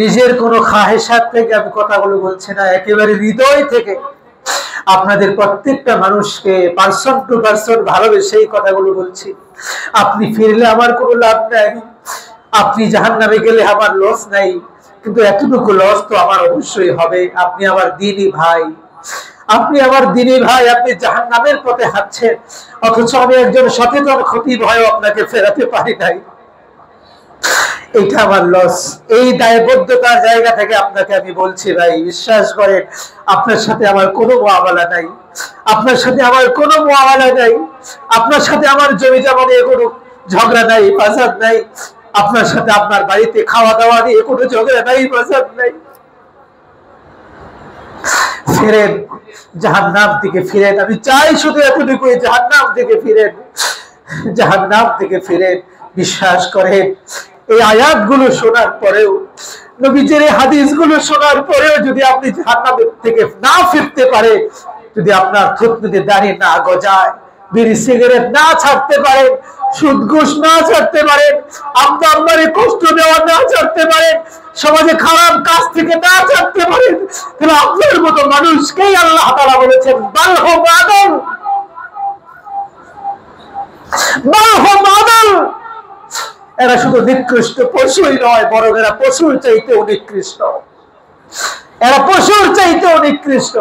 নিজের কোনো খাহেসাত থেকে আমি কথাগুলো বলছি না, একেবারে হৃদয় থেকে আপনাদের প্রত্যেকটা মানুষকে পার্সন টু পার্সন ভালোবেসে এই কথাগুলো বলছি। আপনি ফিরলে আমার কোনো লাভ নাই, আপনি জাহান্নামে গেলে আমার লস নাই, কিন্তু এতটুকু লস তো আমার অবশ্যই হবে। আপনি আমার দ্বীনি ভাই, আপনি আমার দ্বীনি ভাই, আপনি জাহান্নামের পথে হাঁটছেন, অথচ আমি একজন সচেতন খতিব হয়েও আপনাকে ফেরাতে পারি নাই। এটা আমার লস। এই দায়বদ্ধতার জায়গা থেকে আপনাকে আমি বলছি ভাই, বিশ্বাস করেন আপনার সাথে আমার কোনো মুআমালা নাই, আপনার সাথে আমার কোনো মুআমালা নাই, আপনার সাথে আমার জমি জমা নিয়ে কোনো ঝগড়া নাই, ফাসাদ নাই, আপনার সাথে আপনার বাড়িতে খাওয়া দাওয়া নিয়ে কোনো ঝগড়া নাই, ফাসাদ নাই। ফিরেন, জাহান্নাম থেকে ফিরেন। আমি চাই শুধু এতটুকু, জাহান্নাম থেকে ফিরেন, জাহান্নাম থেকে ফিরেন। বিশ্বাস করেন এই আয়াতগুলো শোনার পরেও, নবীজির এই হাদিসগুলো শোনার পরেও যদি আপনি জাহান্নাম থেকে না ফিরতে পারেন, যদি আপনার থুতনিতে দাঁড়িয়ে না গজায়, বিড়ি সিগারেট না ছাড়তে পারেন, সুদ ঘুষ না ছাড়তে পারেন, আব্বা আম্মারে কষ্ট দেওয়া না ছাড়তে পারেন, সমাজে খারাপ কাজ থেকে না ছাড়তে পারেন, তাহলে আপনার মতো মানুষকেই আল্লাহ তাআলা বলেছেন বাল হুম আদল, বাল হুম আদল। এরা শুধু নিকৃষ্ট পশুই নয়, বরং এরা পশুর চাইতেও নিকৃষ্ট, এরা পশুর চাইতেও নিকৃষ্ট।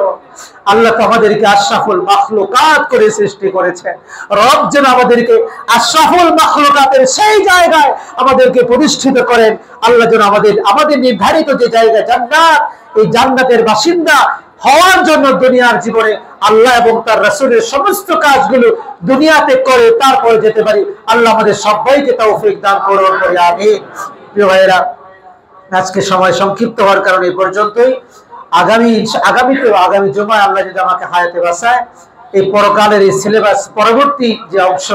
আল্লাহ তো আমাদেরকে আশরাফুল মাখলুকাত করে সৃষ্টি করেছেন। রব যেন আমাদেরকে আশরাফুল মাখলুকাতের সেই জায়গায় আমাদেরকে প্রতিষ্ঠিত করেন। আল্লাহ যেন আমাদের নির্ধারিত যে জায়গা জান্নাত, এই জান্নাতের বাসিন্দা হওয়ার জন্য দুনিয়ার জীবনে আল্লাহ এবং তার রাসূলের সমস্ত কাজগুলো দুনিয়াতে করে তারপরে যেতে পারি। আল্লাহ আমাদের সবাইকে তৌফিক দান করুন, আমিন। প্রিয় ভাইয়েরা, আজকে সময় সংক্ষিপ্ত হওয়ার কারণে এই পর্যন্তই। আগামী জুমায় আল্লাহ যদি আমাকে হায়াতে বাঁচায়, এই পরকালের এই সিলেবাস পরবর্তী যে অংশ,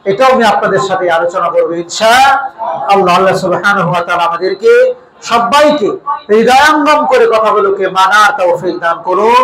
এটাও আমি আপনাদের সাথে আলোচনা করবো ইনশাআল্লাহ। আল্লাহ সুবহানাহু ওয়া তাআলা আমাদেরকে সবাইকে হৃদয়ঙ্গম করে কথাগুলোকে মানার তৌফিক দান করুন।